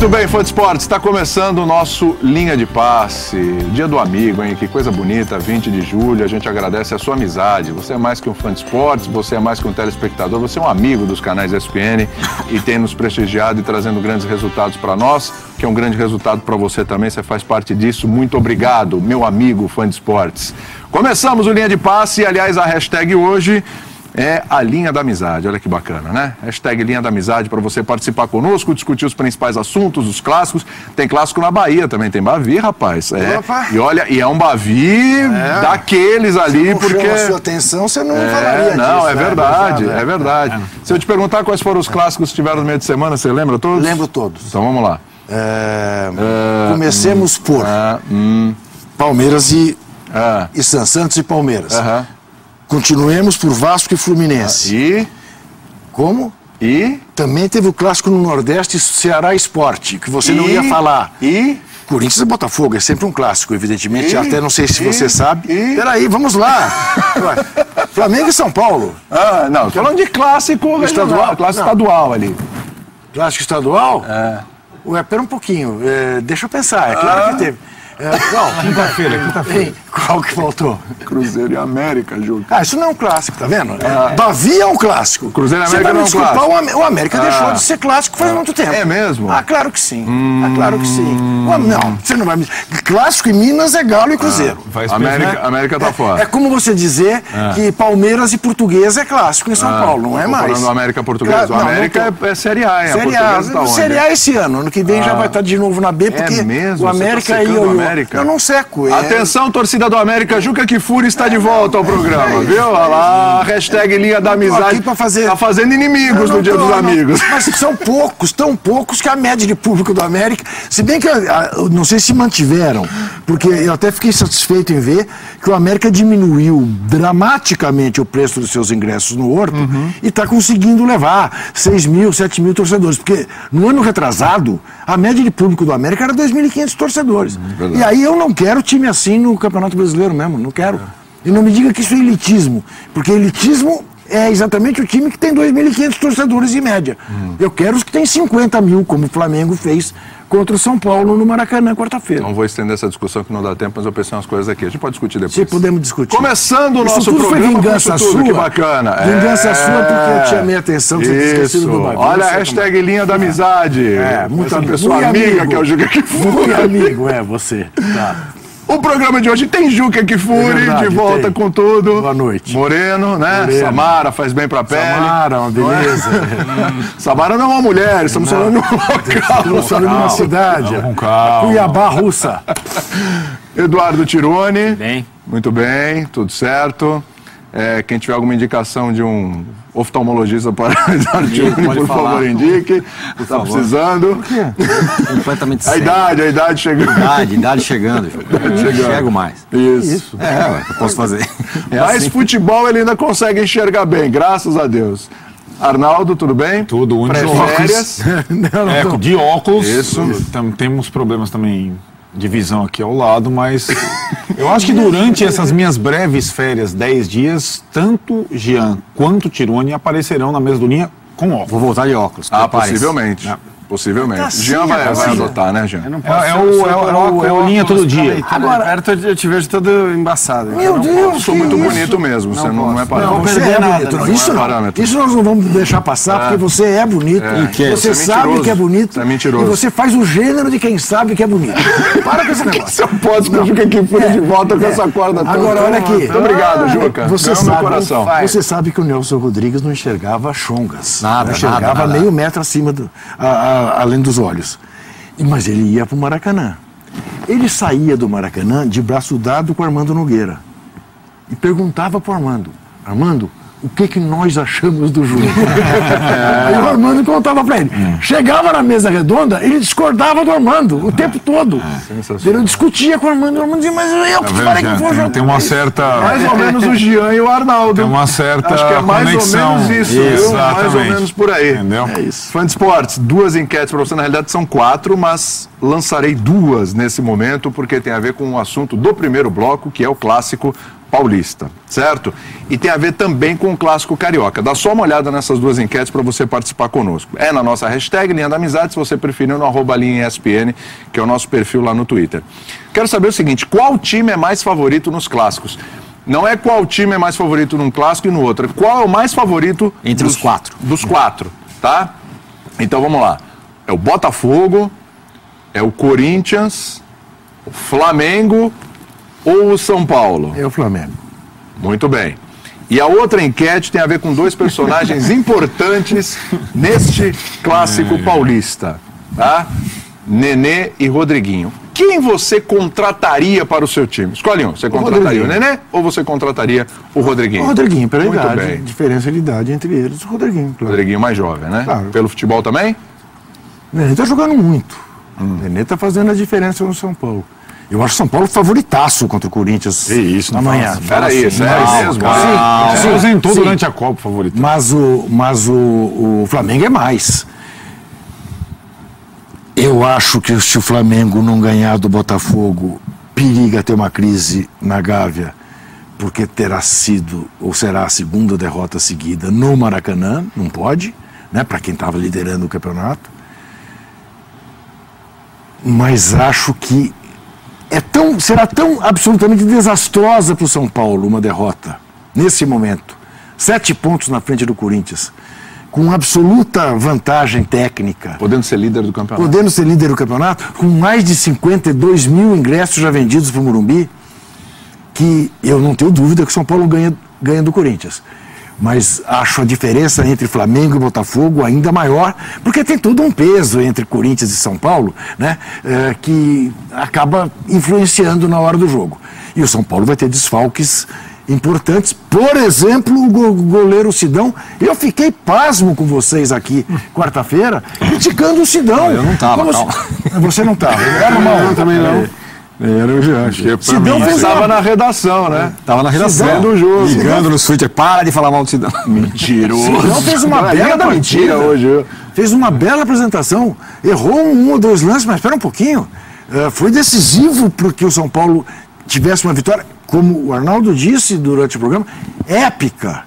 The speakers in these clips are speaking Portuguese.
Muito bem, fã de esportes, está começando o nosso Linha de Passe, dia do amigo, hein? Que coisa bonita, 20 de julho, a gente agradece a sua amizade. Você é mais que um fã de esportes, você é mais que um telespectador, você é um amigo dos canais ESPN e tem nos prestigiado e trazendo grandes resultados para nós, que é um grande resultado para você também, você faz parte disso. Muito obrigado, meu amigo fã de esportes. Começamos o Linha de Passe, aliás, a hashtag hoje é a Linha da Amizade. Olha que bacana, né? Hashtag Linha da Amizade para você participar conosco, discutir os principais assuntos, os clássicos. Tem clássico na Bahia também, tem Bavi, rapaz. E olha, e é um Bavi daqueles ali, se não porque... chama a sua atenção, você não falaria disso. Não, é verdade, é verdade. Se eu te perguntar quais foram os clássicos que tiveram no meio de semana, você lembra todos? Lembro todos. Então vamos lá. Comecemos por Palmeiras e Santos e Palmeiras. Continuemos por Vasco e Fluminense. E? Como? E? Também teve o clássico no Nordeste, Ceará Esporte, que você não ia falar. E? Corinthians e Botafogo, é sempre um clássico, evidentemente. Até não sei se você sabe. Peraí, vamos lá. Flamengo e São Paulo. Não, falando de clássico estadual. Clássico estadual ali. Clássico estadual? Ué, pera um pouquinho. Deixa eu pensar. É claro que teve. Qual? Quinta-feira. Qual que faltou? Cruzeiro e América, Júlio. Isso não é um clássico, tá vendo? Bavi é um clássico. Cruzeiro e América não é um clássico. O América deixou de ser clássico faz muito tempo. É mesmo? Claro que sim. Claro que sim. Não, você não vai me... Clássico em Minas é Galo e Cruzeiro. América tá fora. É como você dizer que Palmeiras e Portuguesa é clássico em São Paulo, não é mais. Falando América Portuguesa. O América é Série A, hein? Série A. Série A esse ano. Ano que vem já vai estar de novo na B, porque o América aí... Eu não seco. Atenção, torcida do América, Juca Kfouri está de volta ao programa, viu? Olha lá, hashtag Linha da Amizade. Tá fazendo inimigos no Dia dos Amigos. Mas são poucos, tão poucos que a média de público do América, se bem que eu não sei se mantiveram, porque eu até fiquei satisfeito em ver que o América diminuiu dramaticamente o preço dos seus ingressos no Horto e está conseguindo levar 6 mil, 7 mil torcedores, porque no ano retrasado, a média de público do América era 2.500 torcedores. E aí eu não quero time assim no Campeonato Brasileiro mesmo, não quero. E não me diga que isso é elitismo, porque elitismo é exatamente o time que tem 2.500 torcedores em média. Eu quero os que tem 50 mil, como o Flamengo fez contra o São Paulo no Maracanã, quarta-feira. Não vou estender essa discussão que não dá tempo, mas eu pensei umas coisas aqui. A gente pode discutir depois. Sim, podemos discutir. Começando o nosso programa, foi vingança sua. Que bacana. Vingança sua porque eu tinha minha atenção que você tinha esquecido do Bavi. Olha a hashtag Linha da Amizade. Muita pessoa amiga que é o Juca Kfouri. Muito amigo, você. Tá. O programa de hoje tem Juca Kfouri, de volta com tudo. Boa noite. Moreno, né? Moreno. Samara faz bem pra pele. Samara, uma beleza. Samara não é uma mulher, estamos falando de um local. Estamos falando de uma cidade. Cuiabá, Russa. Eduardo Tironi. Bem. Muito bem, tudo certo. Quem tiver alguma indicação de um oftalmologista para Eduardo Tironi, por favor, indique. Está precisando. Por quê? Completamente sério. A idade chegando. Idade chegando. Não enxergo mais. Isso. Eu posso fazer. Mas assim. Futebol ele ainda consegue enxergar bem, graças a Deus. Arnaldo, tudo bem? Tudo, Pré-férias. De óculos. Isso. Temos problemas também de visão aqui ao lado, mas eu acho que durante essas minhas breves férias, 10 dias, tanto Jean quanto Tironi aparecerão na mesa do Linha com óculos. Vou voltar de óculos. Possivelmente. Possivelmente. Jean vai adotar, né, Jean? É o Linha todo dia. Agora, perto eu te vejo todo embaçado. Meu Deus, eu sou muito bonito mesmo, você não é parâmetro. Não, você é bonito. Isso nós não vamos deixar passar, porque você é bonito. Você sabe que é bonito. Você é mentiroso. E você faz o gênero de quem sabe que é bonito. Para com esse negócio. Você pode que eu fique aqui fora de volta com essa corda toda. Agora, olha aqui. Muito obrigado, Juca. Você sabe que o Nelson Rodrigues não enxergava chongas. Nada. Enxergava meio metro acima além dos olhos. Mas ele ia para o Maracanã. Ele saía do Maracanã de braço dado com Armando Nogueira. E perguntava para o Armando: Armando, o que nós achamos do jogo? Aí o Armando contava para ele. Chegava na mesa redonda, ele discordava do Armando o tempo todo. Ele discutia com o Armando dizia, mas eu que falei que vou jogar. Tem uma certa... Mais ou menos o Jean e o Arnaldo. Tem uma certa Acho que é mais conexão. ou menos isso, viu? Mais ou menos por aí. Entendeu? É isso. Fã de esportes, 2 enquetes para você. Na realidade são 4, mas lançarei 2 nesse momento, porque tem a ver com o assunto do primeiro bloco, que é o clássico Paulista, certo? E tem a ver também com o Clássico Carioca. Dá só uma olhada nessas duas enquetes para você participar conosco. É na nossa hashtag Linha da Amizade, se você preferir, no @linhaespn, que é o nosso perfil lá no Twitter. Quero saber o seguinte, qual time é mais favorito nos clássicos? Não é qual time é mais favorito num clássico e no outro, é qual é o mais favorito Entre os quatro. Dos quatro, tá? Então vamos lá. É o Botafogo, é o Corinthians, o Flamengo ou o São Paulo? É o Flamengo. Muito bem. E a outra enquete tem a ver com dois personagens importantes neste clássico paulista, tá? Nenê e Rodriguinho. Quem você contrataria para o seu time? Escolhe um. Você contrataria o Nenê ou você contrataria o Rodriguinho? O Rodriguinho, pela Muito idade. bem. Diferença de idade entre eles, o Rodriguinho. Claro. Rodriguinho mais jovem, né? Claro. Pelo futebol também? O Nenê tá jogando muito. O Nenê tá fazendo a diferença no São Paulo. Eu acho o São Paulo favoritaço contra o Corinthians amanhã. Peraí, sério mesmo? Se ausentou durante a Copa, favorito. Mas o Flamengo é mais. Eu acho que se o Flamengo não ganhar do Botafogo, periga ter uma crise na Gávea, porque terá sido ou será a segunda derrota seguida no Maracanã, não pode, né, para quem estava liderando o campeonato. Mas acho que será tão absolutamente desastrosa para o São Paulo uma derrota, nesse momento. 7 pontos na frente do Corinthians, com absoluta vantagem técnica. Podendo ser líder do campeonato. Podendo ser líder do campeonato, com mais de 52 mil ingressos já vendidos para o Morumbi, que eu não tenho dúvida que o São Paulo ganha do Corinthians. Mas acho a diferença entre Flamengo e Botafogo ainda maior, porque tem todo um peso entre Corinthians e São Paulo, né, que acaba influenciando na hora do jogo. E o São Paulo vai ter desfalques importantes, por exemplo, o goleiro Sidão. Eu fiquei pasmo com vocês aqui quarta-feira, criticando o Sidão. Eu não estava, calma. Você não estava. Era mal. Eu também não. Era o Jorge. Sidão estava na redação, né? Tava na redação Sidão do jogo. ligando nos Twitter, para de falar mal do Sidão. Mentiroso. Sidão fez uma bela da mentira partida hoje. Fez uma bela apresentação, errou um ou dois lances, mas espera um pouquinho. Foi decisivo para que o São Paulo tivesse uma vitória, como o Arnaldo disse durante o programa, épica.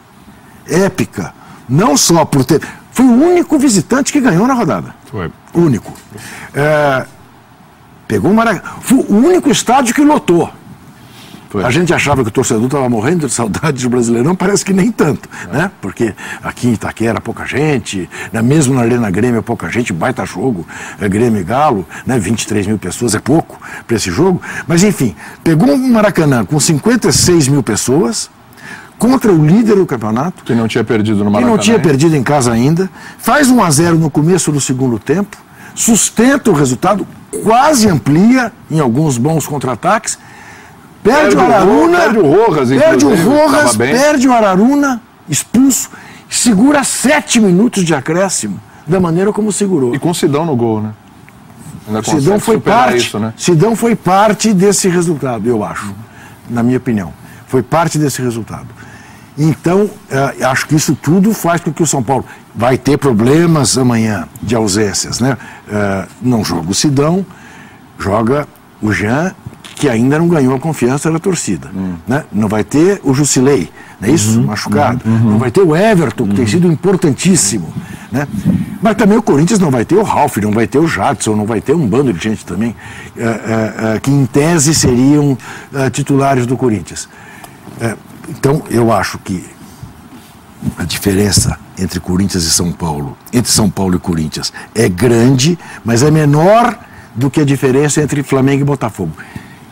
Épica. Não só por ter... Foi o único visitante que ganhou na rodada. Foi. Único. Pegou o Maracanã. Foi o único estádio que lotou. Foi. A gente achava que o torcedor estava morrendo de saudade do Brasileirão, parece que nem tanto, né? Porque aqui em Itaquera pouca gente, né? Mesmo na Arena Grêmio pouca gente, baita jogo, Grêmio e Galo, né? 23 mil pessoas é pouco para esse jogo, mas enfim, pegou um Maracanã com 56 mil pessoas, contra o líder do campeonato, Que não tinha perdido no que Maracanã. não tinha perdido em casa ainda, faz 1-0 no começo do segundo tempo, sustenta o resultado, quase amplia em alguns bons contra-ataques, perde o Araruna, Perde o Rojas, inclusive, perde o Araruna, expulso, segura 7 minutos de acréscimo, da maneira como segurou. E com o Sidão no gol, né? Ainda Sidão consegue foi superar parte, isso, né? Sidão foi parte desse resultado, eu acho, na minha opinião. Foi parte desse resultado. Então, acho que isso tudo faz com que o São Paulo vai ter problemas amanhã de ausências, né? Não joga o Sidão, joga o Jean, que ainda não ganhou a confiança da torcida. Né? Não vai ter o Jusilei, não é isso? Machucado. Não vai ter o Everton, que tem sido importantíssimo. Né? Mas também o Corinthians não vai ter o Ralf, não vai ter o Jadson, não vai ter um bando de gente também, que em tese seriam titulares do Corinthians. Então, eu acho que a diferença entre Corinthians e São Paulo, entre São Paulo e Corinthians, é grande, mas é menor do que a diferença entre Flamengo e Botafogo.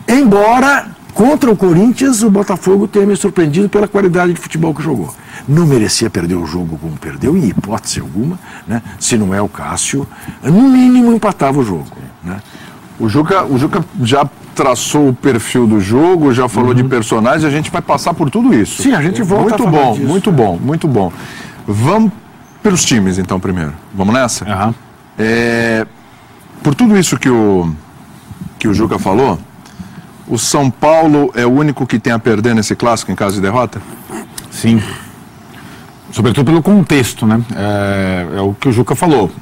Embora, contra o Corinthians, o Botafogo tenha me surpreendido pela qualidade de futebol que jogou. Não merecia perder o jogo como perdeu, em hipótese alguma, né? Se não é o Cássio, no mínimo empatava o jogo. Né? O Juca já traçou o perfil do jogo, já falou de personagens, a gente vai passar por tudo isso. Sim, a gente volta Muito a falar bom, disso. muito bom, muito bom. Vamos pelos times, então, primeiro. Vamos nessa? Aham. Por tudo isso que o Juca falou, o São Paulo é o único que tem a perder nesse clássico em caso de derrota? Sim. Sobretudo pelo contexto, né? É o que o Juca falou.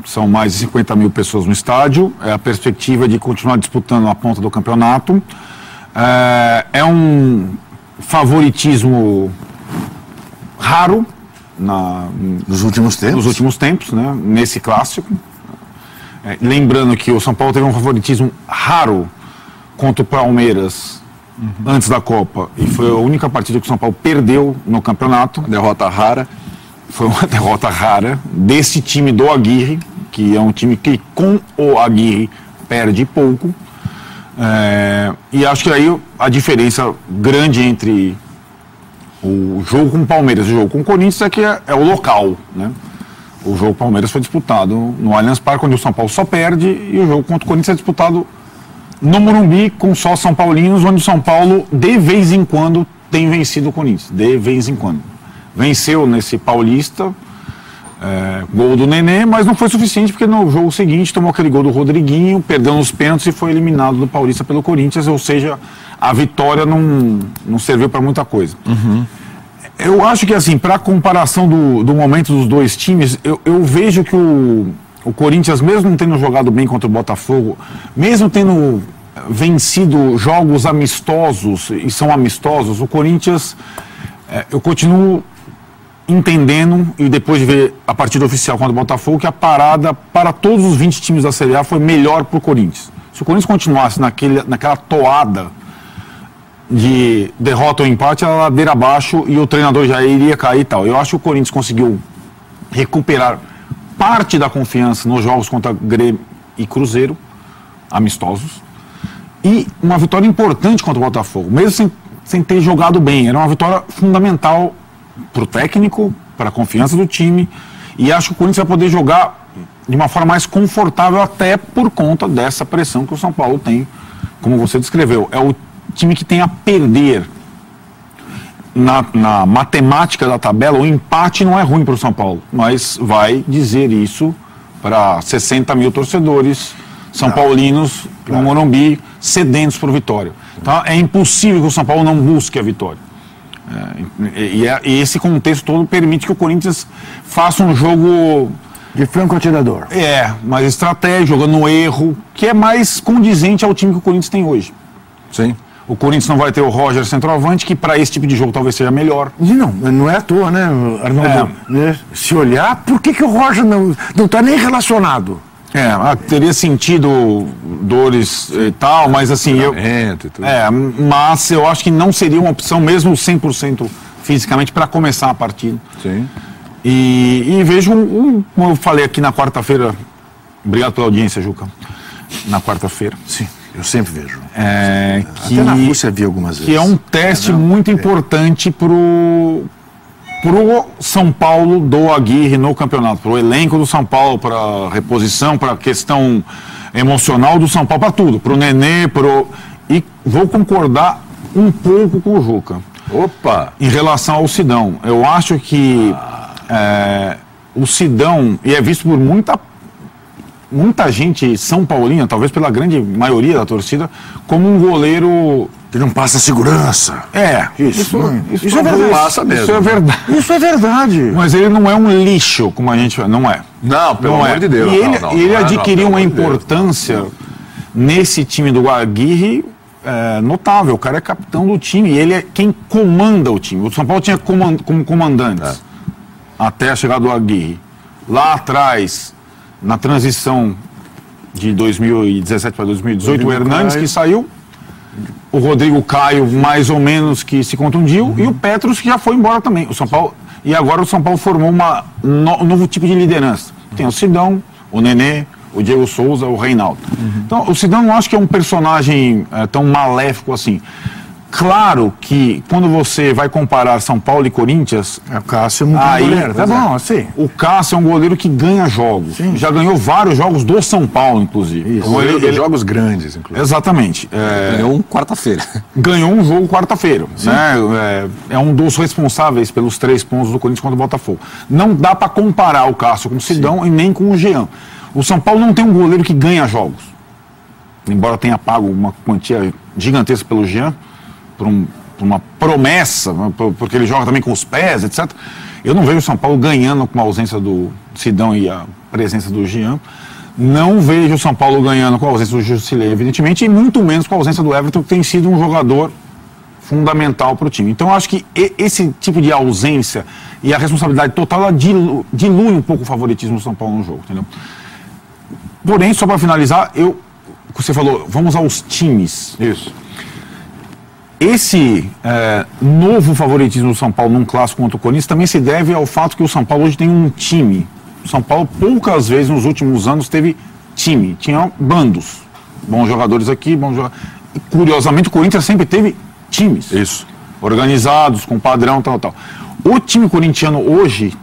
São mais de 50 mil pessoas no estádio, é a perspectiva de continuar disputando a ponta do campeonato. É um favoritismo raro Nos últimos tempos. né, nesse clássico. Lembrando que o São Paulo teve um favoritismo raro contra o Palmeiras antes da Copa, e foi a única partida que o São Paulo perdeu no campeonato. Derrota rara. Foi uma derrota rara desse time do Aguirre, que é um time que com o Aguirre perde pouco. E acho que aí a diferença grande entre o jogo com o Palmeiras e o jogo com o Corinthians é que é o local, né? O jogo Palmeiras foi disputado no Allianz Parque, onde o São Paulo só perde, e o jogo contra o Corinthians é disputado no Morumbi, com só São Paulinos, onde o São Paulo, de vez em quando, tem vencido o Corinthians. De vez em quando. Venceu nesse Paulista, gol do Nenê, mas não foi suficiente, porque no jogo seguinte tomou aquele gol do Rodriguinho, perdeu nos pênaltis e foi eliminado do Paulista pelo Corinthians, ou seja, a vitória não serviu para muita coisa. Eu acho que, assim, para comparação do momento dos dois times, eu vejo que o Corinthians, mesmo não tendo jogado bem contra o Botafogo, mesmo tendo vencido jogos amistosos, e são amistosos, o Corinthians, eu continuo entendendo, e depois de ver a partida oficial contra o Botafogo, que a parada para todos os 20 times da Série A foi melhor para o Corinthians. Se o Corinthians continuasse naquela toada de derrota ou empate, a ladeira abaixo e o treinador já iria cair e tal. Eu acho que o Corinthians conseguiu recuperar parte da confiança nos jogos contra Grêmio e Cruzeiro, amistosos, e uma vitória importante contra o Botafogo, mesmo sem ter jogado bem. Era uma vitória fundamental para o técnico, para a confiança do time, e acho que o Corinthians vai poder jogar de uma forma mais confortável, até por conta dessa pressão que o São Paulo tem, como você descreveu. É o time que tem a perder. Na matemática da tabela, o empate não é ruim para o São Paulo, mas vai dizer isso para 60 mil torcedores são paulinos no Morumbi, sedentos por vitória. Então é impossível que o São Paulo não busque a vitória. E esse contexto todo permite que o Corinthians faça um jogo de franco atirador. Mais estratégico, jogando no erro, que é mais condizente ao time que o Corinthians tem hoje. Sim. O Corinthians não vai ter o Roger centroavante, que para esse tipo de jogo talvez seja melhor. Não é à toa, né, Arnaldo? Se olhar, por que o Roger não está nem relacionado? Teria sentido dores e tal, mas assim, mas eu acho que não seria uma opção mesmo 100% fisicamente para começar a partida. Sim. E vejo, como eu falei aqui na quarta-feira, obrigado pela audiência, Juca, na quarta-feira. Sim, eu sempre vejo. Até na Rússia vi algumas vezes. Que é um teste muito importante pro São Paulo do Aguirre no campeonato, pro elenco do São Paulo, para reposição, para a questão emocional do São Paulo, para tudo, pro Nenê, e vou concordar um pouco com o Juca. Opa! Em relação ao Sidão, eu acho que o Sidão, e é visto por muita gente São Paulina, talvez pela grande maioria da torcida, como um goleiro que não passa segurança. Isso é verdade. Passa mesmo. Isso é verdade. Isso é verdade. Mas ele não é um lixo, como a gente... Não é. Não, pelo amor de Deus. E ele adquiriu uma importância nesse time do Aguirre notável. O cara é capitão do time e ele é quem comanda o time. O São Paulo tinha como comandantes até a chegada do Aguirre. Lá atrás, na transição de 2017 para 2018, o Hernandes que saiu, o Rodrigo Caio mais ou menos que se contundiu e o Petros que já foi embora também. O São Paulo, e agora o São Paulo formou um novo tipo de liderança. Tem o Sidão, o Nenê, o Diego Souza, o Reinaldo. Então o Sidão não acho que é um personagem tão maléfico assim. Claro que quando você vai comparar São Paulo e Corinthians, o Cássio é muito goleiro, tá bom, assim. O Cássio é um goleiro que ganha jogos. Sim. Já ganhou vários jogos do São Paulo, inclusive. Isso. Ele jogos grandes, inclusive. Exatamente. Ganhou quarta-feira. Ganhou um jogo quarta-feira. Né? É um dos responsáveis pelos 3 pontos do Corinthians contra o Botafogo. Não dá para comparar o Cássio com o Sidão e nem com o Jean. O São Paulo não tem um goleiro que ganha jogos. Embora tenha pago uma quantia gigantesca pelo Jean, por uma promessa, porque ele joga também com os pés, etc. Eu não vejo o São Paulo ganhando com a ausência do Sidão e a presença do Jean. Não vejo o São Paulo ganhando com a ausência do Jusilei, evidentemente, e muito menos com a ausência do Everton, que tem sido um jogador fundamental para o time. Então, eu acho que esse tipo de ausência e a responsabilidade total, ela dilui um pouco o favoritismo do São Paulo no jogo, entendeu? Porém, só para finalizar, você falou, vamos aos times. Isso. Esse novo favoritismo do São Paulo num clássico contra o Corinthians também se deve ao fato que o São Paulo hoje tem um time. O São Paulo poucas vezes nos últimos anos teve time, tinha bandos. Bons jogadores aqui, bons jogadores. E, curiosamente, o Corinthians sempre teve times. Isso. Organizados, com padrão, tal. O time corintiano hoje,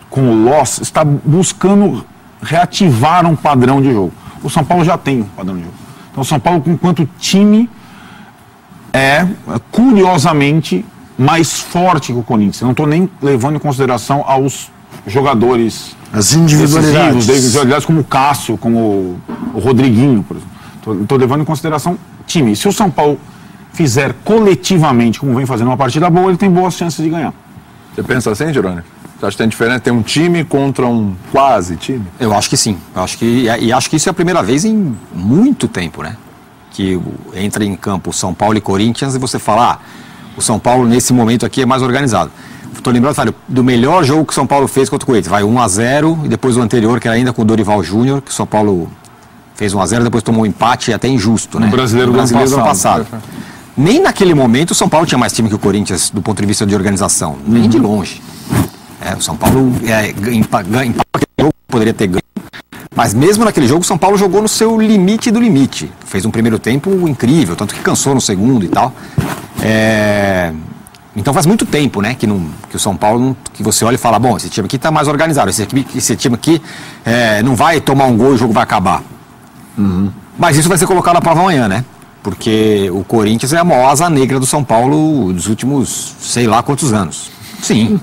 com o Loss, está buscando reativar um padrão de jogo. O São Paulo já tem um padrão de jogo. Então, o São Paulo, enquanto time, é, curiosamente, mais forte que o Corinthians. Eu não estou nem levando em consideração aos jogadores as individualidades decisivos, como o Cássio, como o Rodriguinho, por exemplo. Estou levando em consideração time. Se o São Paulo fizer coletivamente, como vem fazendo uma partida boa, ele tem boas chances de ganhar. Você pensa assim, Jerônimo? Você acha que tem diferença? Tem um time contra um quase time? Eu acho que sim. Acho que isso é a primeira vez em muito tempo, né? Que entra em campo São Paulo e Corinthians e você fala, o São Paulo nesse momento aqui é mais organizado. Estou lembrando, do melhor jogo que o São Paulo fez contra o Corinthians. Vai 1-0 e depois o anterior, que era ainda com o Dorival Júnior, que o São Paulo fez 1-0, depois tomou um empate até injusto, né? O brasileiro do ano passado. Nem naquele momento o São Paulo tinha mais time que o Corinthians do ponto de vista de organização. Nem de longe. O São Paulo poderia ter ganho. Mas mesmo naquele jogo, o São Paulo jogou no seu limite do limite. Fez um primeiro tempo incrível, tanto que cansou no segundo e tal. Então faz muito tempo, né, que o São Paulo, que você olha e fala, bom, esse time aqui está mais organizado, esse time aqui não vai tomar um gol e o jogo vai acabar. Mas isso vai ser colocado à prova amanhã, né? Porque o Corinthians é a maior asa negra do São Paulo dos últimos sei lá quantos anos. Sim.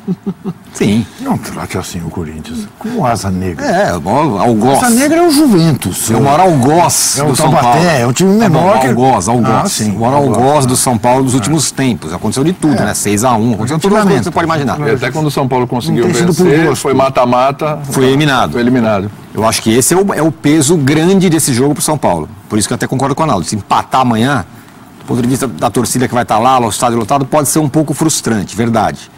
Sim. Não trate assim o Corinthians. Como asa negra. O maior algoz. Asa negra é o Juventus. É o maior algoz do São Paulo. É um time menor. Algoz. Sim, o maior algoz do São Paulo dos últimos tempos. Aconteceu de tudo, né? 6-1. Aconteceu tudo que você pode imaginar. E até quando o São Paulo conseguiu vencer, foi mata-mata. Foi eliminado. Foi eliminado. Eu acho que esse é o peso grande desse jogo pro São Paulo. Por isso que eu até concordo com o Arnaldo. Se empatar amanhã, do ponto de vista da torcida que vai estar lá, o estádio lotado, pode ser um pouco frustrante, verdade.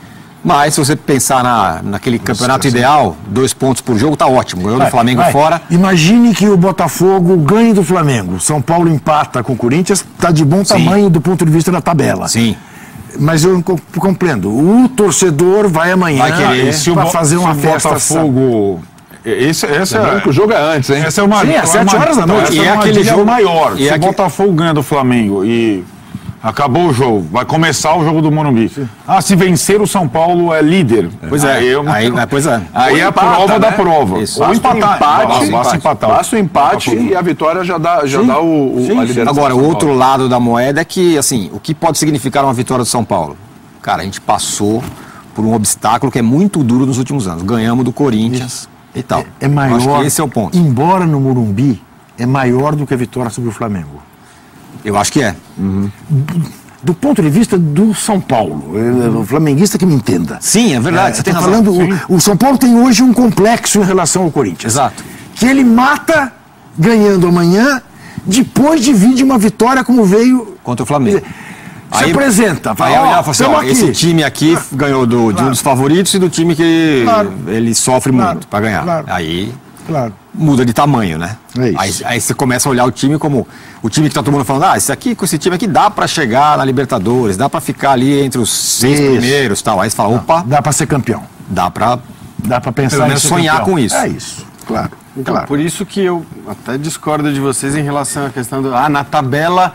Mas se você pensar naquele campeonato ideal, 2 pontos por jogo, tá ótimo. Ganhou do Flamengo fora. Imagine que o Botafogo ganhe do Flamengo. São Paulo empata com o Corinthians, tá de bom tamanho do ponto de vista da tabela. Sim. Mas eu compreendo. O torcedor vai amanhã para fazer uma festa. Botafogo. O jogo é antes, hein? Essa é uma. Sim, às 7 horas da noite. E é aquele jogo maior. Se o Botafogo ganha do Flamengo e acabou o jogo, vai começar o jogo do Morumbi. Se vencer o São Paulo é líder. Pois é. Aí é a prova da prova. Isso. Ou empatar. Passa o empate e a vitória já dá a liderança. Agora, o outro lado da moeda é que, assim, o que pode significar uma vitória do São Paulo? Cara, a gente passou por um obstáculo que é muito duro nos últimos anos. Ganhamos do Corinthians e tal. É maior. Acho que esse é o ponto. Embora no Morumbi, é maior do que a vitória sobre o Flamengo. Eu acho que é. Do ponto de vista do São Paulo, o flamenguista que me entenda. Sim, é verdade, você tem razão. Falando, o São Paulo tem hoje um complexo em relação ao Corinthians. Exato. Que ele mata ganhando amanhã, depois divide uma vitória como veio contra o Flamengo. Se apresenta. Fala assim, esse time aqui ganhou de um dos favoritos e do time que ele sofre muito para ganhar. Aí muda de tamanho, né? Aí você começa a olhar o time como o time que tá todo mundo falando, com esse time aqui dá para chegar na Libertadores, dá para ficar ali entre os 6 primeiros e tal. Aí você fala, opa, dá para ser campeão. Dá para pensar em sonhar com isso. É isso, claro. Então, por isso que eu até discordo de vocês em relação à questão na tabela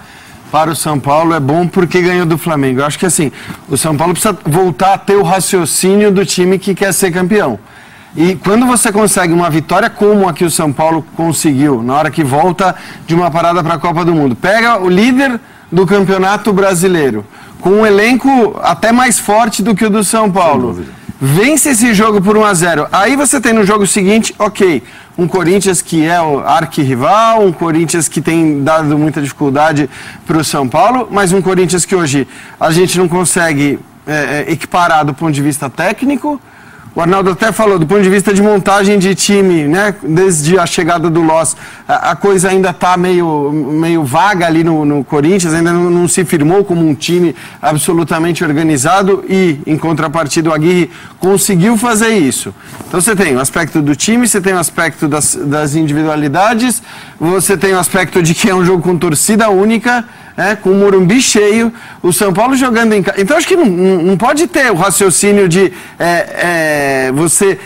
para o São Paulo é bom porque ganhou do Flamengo. Eu acho que assim, o São Paulo precisa voltar a ter o raciocínio do time que quer ser campeão. E quando você consegue uma vitória como a que o São Paulo conseguiu, na hora que volta de uma parada para a Copa do Mundo, pega o líder do Campeonato Brasileiro, com um elenco até mais forte do que o do São Paulo, vence esse jogo por 1-0, aí você tem no jogo seguinte, um Corinthians que é o arquirrival, um Corinthians que tem dado muita dificuldade para o São Paulo, mas um Corinthians que hoje a gente não consegue equiparar do ponto de vista técnico, O Arnaldo até falou, do ponto de vista de montagem de time, né? Desde a chegada do Loss, a coisa ainda está meio vaga ali no Corinthians, ainda não se firmou como um time absolutamente organizado e, em contrapartida, o Aguirre conseguiu fazer isso. Então você tem o aspecto do time, você tem o aspecto das individualidades, você tem o aspecto de que é um jogo com torcida única, com o Morumbi cheio, o São Paulo jogando em casa. Então acho que não pode ter o raciocínio de você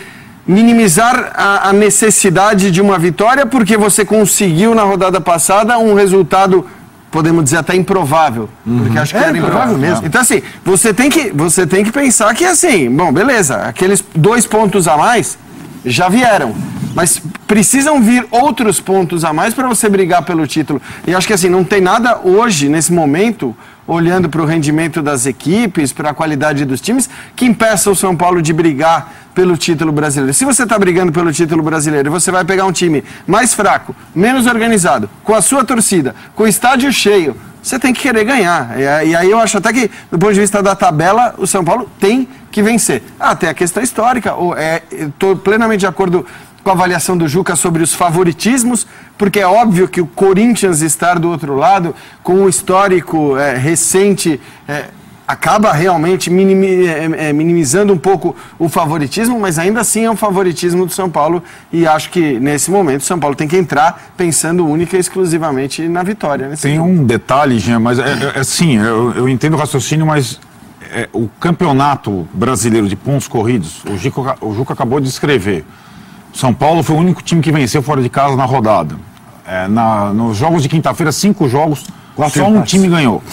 minimizar a necessidade de uma vitória porque você conseguiu na rodada passada um resultado, podemos dizer, até improvável. Porque acho que era improvável mesmo. Então assim, você tem que pensar que assim, bom, beleza, aqueles 2 pontos a mais já vieram. Mas precisam vir outros pontos a mais para você brigar pelo título. E acho que assim, não tem nada hoje, nesse momento, olhando para o rendimento das equipes, para a qualidade dos times, que impeça o São Paulo de brigar pelo título brasileiro. Se você está brigando pelo título brasileiro e você vai pegar um time mais fraco, menos organizado, com a sua torcida, com o estádio cheio, você tem que querer ganhar. E aí eu acho até que, do ponto de vista da tabela, o São Paulo tem que vencer. Tem a questão histórica. Estou plenamente de acordo com a avaliação do Juca sobre os favoritismos, porque é óbvio que o Corinthians estar do outro lado, com o histórico recente, acaba realmente minimizando um pouco o favoritismo, mas ainda assim é um favoritismo do São Paulo e acho que nesse momento o São Paulo tem que entrar pensando única e exclusivamente na vitória. Tem um detalhe, Jean, mas assim, eu entendo o raciocínio, mas o campeonato brasileiro de pontos corridos, o Juca acabou de descrever. São Paulo foi o único time que venceu fora de casa na rodada. Nos jogos de quinta-feira, 5 jogos, só um time ganhou.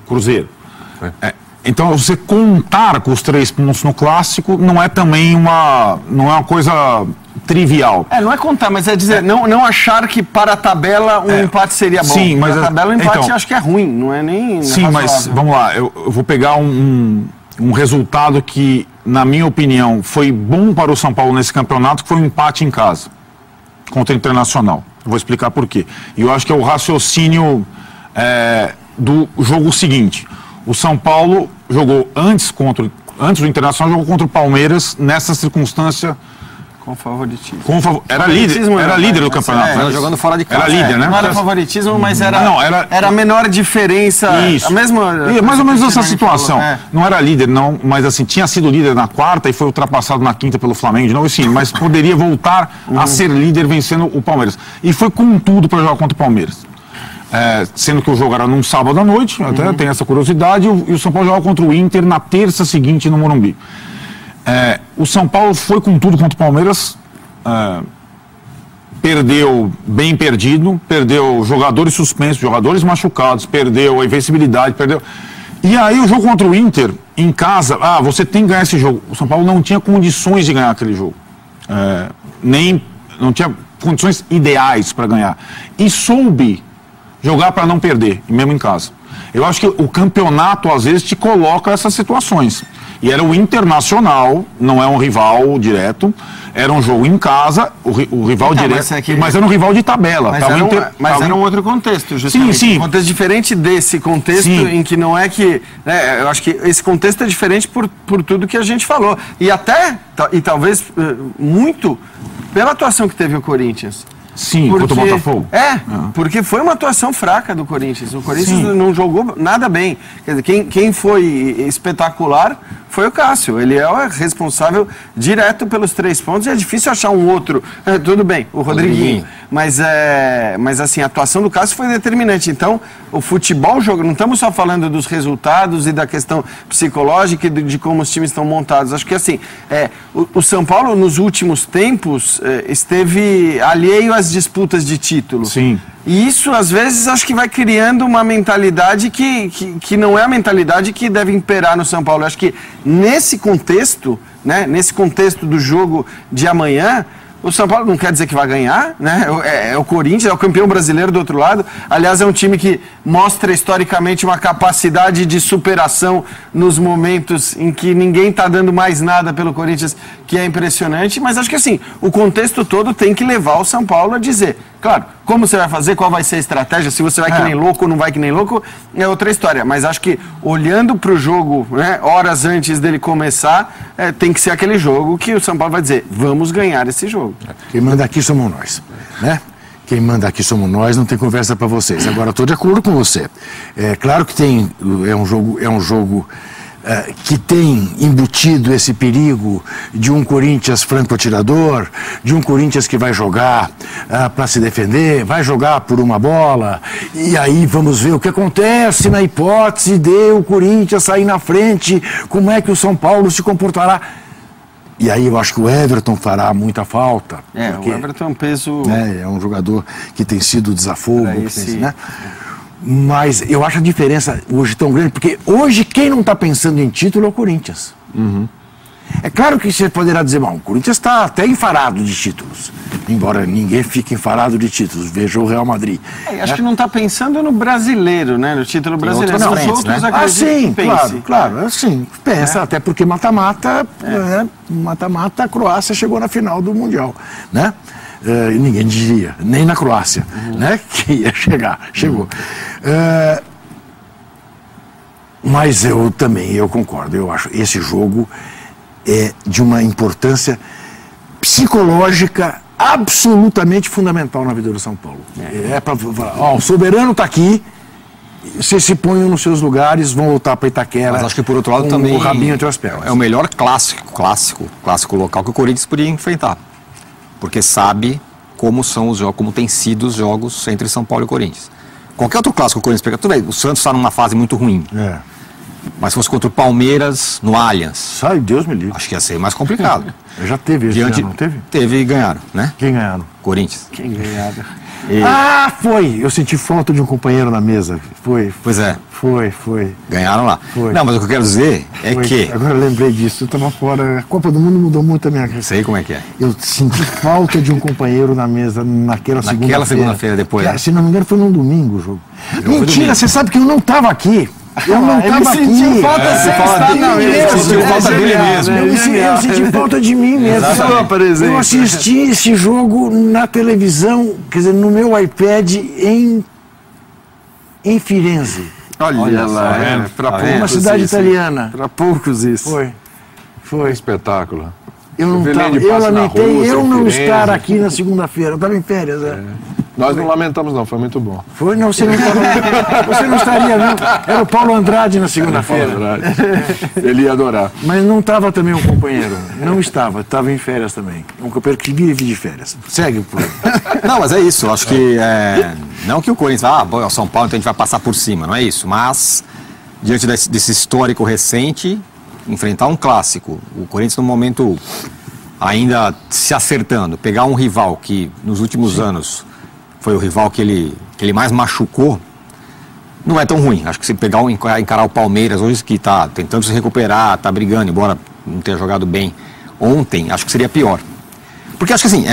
Cruzeiro. Então, você contar com os 3 pontos no clássico não é também uma coisa trivial. Não é contar, mas é dizer, não achar que para a tabela um empate seria bom. Sim, mas para a tabela o empate acho que é ruim, não é nem sim, mas vamos lá, eu vou pegar um resultado que, na minha opinião, foi bom para o São Paulo nesse campeonato, que foi um empate em casa contra o Internacional. Eu vou explicar por quê. E eu acho que é o raciocínio do jogo seguinte. O São Paulo jogou antes do Internacional, jogou contra o Palmeiras nessa circunstância. Com favoritismo. Era líder do campeonato. Era jogando fora de casa. Era líder, né? Não era favoritismo, mas era a menor diferença. Isso. A mesma, mais ou menos essa situação. Não era líder, não, mas assim, tinha sido líder na quarta e foi ultrapassado na quinta pelo Flamengo de novo, sim, mas poderia voltar a ser líder vencendo o Palmeiras. E foi com tudo para jogar contra o Palmeiras. Sendo que o jogo era num sábado à noite, até tem essa curiosidade, e o São Paulo jogava contra o Inter na terça seguinte no Morumbi. O São Paulo foi com tudo contra o Palmeiras, perdeu bem perdido, perdeu jogadores suspensos, jogadores machucados, perdeu a invencibilidade, E aí o jogo contra o Inter, em casa, você tem que ganhar esse jogo. O São Paulo não tinha condições de ganhar aquele jogo. Não tinha condições ideais para ganhar. E soube jogar para não perder, mesmo em casa. Eu acho que o campeonato, às vezes, te coloca essas situações. E era o Internacional, não é um rival direto, era um jogo em casa, o rival direto, mas era um rival de tabela. Mas era um outro contexto, justamente. Sim. Um contexto diferente desse contexto, em que não é que... eu acho que esse contexto é diferente por tudo que a gente falou. E talvez muito pela atuação que teve o Corinthians. Sim, contra o Botafogo. Porque foi uma atuação fraca do Corinthians. O Corinthians não jogou nada bem. Quer dizer, quem foi espetacular foi o Cássio. Ele é o responsável direto pelos 3 pontos e é difícil achar um outro. Tudo bem, o Rodriguinho. Mas assim, a atuação do Cássio foi determinante. Então, o futebol jogo, não estamos só falando dos resultados e da questão psicológica e de como os times estão montados. Acho que assim, o São Paulo nos últimos tempos esteve alheio às disputas de título. Sim. E isso, às vezes, acho que vai criando uma mentalidade que não é a mentalidade que deve imperar no São Paulo. Eu acho que nesse contexto, né, nesse contexto do jogo de amanhã, o São Paulo não quer dizer que vai ganhar, né? É o Corinthians, é o campeão brasileiro do outro lado. Aliás, é um time que mostra historicamente uma capacidade de superação nos momentos em que ninguém está dando mais nada pelo Corinthians, que é impressionante. Mas acho que assim, o contexto todo tem que levar o São Paulo a dizer: Claro, como você vai fazer, qual vai ser a estratégia, se você vai que nem louco ou não vai que nem louco, é outra história. Mas acho que olhando para o jogo, né, horas antes dele começar, tem que ser aquele jogo que o São Paulo vai dizer, vamos ganhar esse jogo. Quem manda aqui somos nós, né? Quem manda aqui somos nós, não tem conversa para vocês. Agora, estou de acordo com você. É claro que é um jogo que tem embutido esse perigo de um Corinthians franco-atirador, de um Corinthians que vai jogar para se defender, vai jogar por uma bola, e aí vamos ver o que acontece na hipótese de o Corinthians sair na frente, como é que o São Paulo se comportará. E aí eu acho que o Everton fará muita falta. Porque, o Everton é um peso... É um jogador que tem sido desafogo, né? Mas eu acho a diferença hoje tão grande, porque hoje quem não está pensando em título é o Corinthians. É claro que você poderá dizer, bom, o Corinthians está até enfarado de títulos, embora ninguém fique enfarado de títulos, veja o Real Madrid. Acho que não está pensando no brasileiro, né? No título brasileiro. Os outros, né? Sim, claro, sim, pensa, até porque mata-mata, a Croácia chegou na final do Mundial, né? Ninguém diria, nem na Croácia, né? Que ia chegar, chegou. Mas eu concordo, eu acho esse jogo é de uma importância psicológica absolutamente fundamental na vida do São Paulo. Para falar, o soberano está aqui, vocês se ponham nos seus lugares, vão voltar para Itaquera. Mas acho que por outro lado também o rabinho entre as pernas. É o melhor clássico local que o Corinthians podia enfrentar. Porque sabe como são os jogos, como têm sido os jogos entre São Paulo e Corinthians. Qualquer outro clássico que o Corinthians pega, tudo bem, o Santos está numa fase muito ruim. Mas se fosse contra o Palmeiras no Allianz, sai, Deus me livre. Acho que ia ser mais complicado. Já teve esse ano, não teve? Teve e ganharam, né? Quem ganharam? Corinthians. Quem ganharam? Foi! Eu senti falta de um companheiro na mesa. Foi. Pois é. Foi. Ganharam lá. Foi. Não, mas o que eu quero dizer é que... Agora eu lembrei disso, eu estava fora. A Copa do Mundo mudou muito a minha vida. Sei como é que é. Eu senti falta de um companheiro na mesa naquela segunda-feira depois. Cara, se não me engano, foi num domingo o jogo. Mentira, você sabe que eu não estava aqui. Eu não estava aqui. Sentiu falta dele mesmo. Eu senti falta de mim mesmo. Eu assisti esse jogo na televisão, quer dizer, no meu iPad em Firenze. Olha lá, para uma cidade italiana. Para poucos isso. Foi. Espetáculo. Eu lamentei eu não estar aqui na segunda-feira. Eu estava em férias, Nós não lamentamos não, foi muito bom. Foi? Não, você não estaria, não. Era o Paulo Andrade na segunda-feira. Ele ia adorar. Mas não estava também um companheiro. Não estava em férias também. Um companheiro que vive de férias. Segue por aí. Não, mas é isso. Eu acho que não que o Corinthians é o São Paulo, então a gente vai passar por cima, não é isso. Mas, diante desse histórico recente, enfrentar um clássico, o Corinthians no momento ainda se acertando, pegar um rival que nos últimos anos foi o rival que ele mais machucou, não é tão ruim. Acho que se pegar encarar o Palmeiras hoje, que está tentando se recuperar, está brigando, embora não tenha jogado bem ontem, acho que seria pior. Porque acho que assim,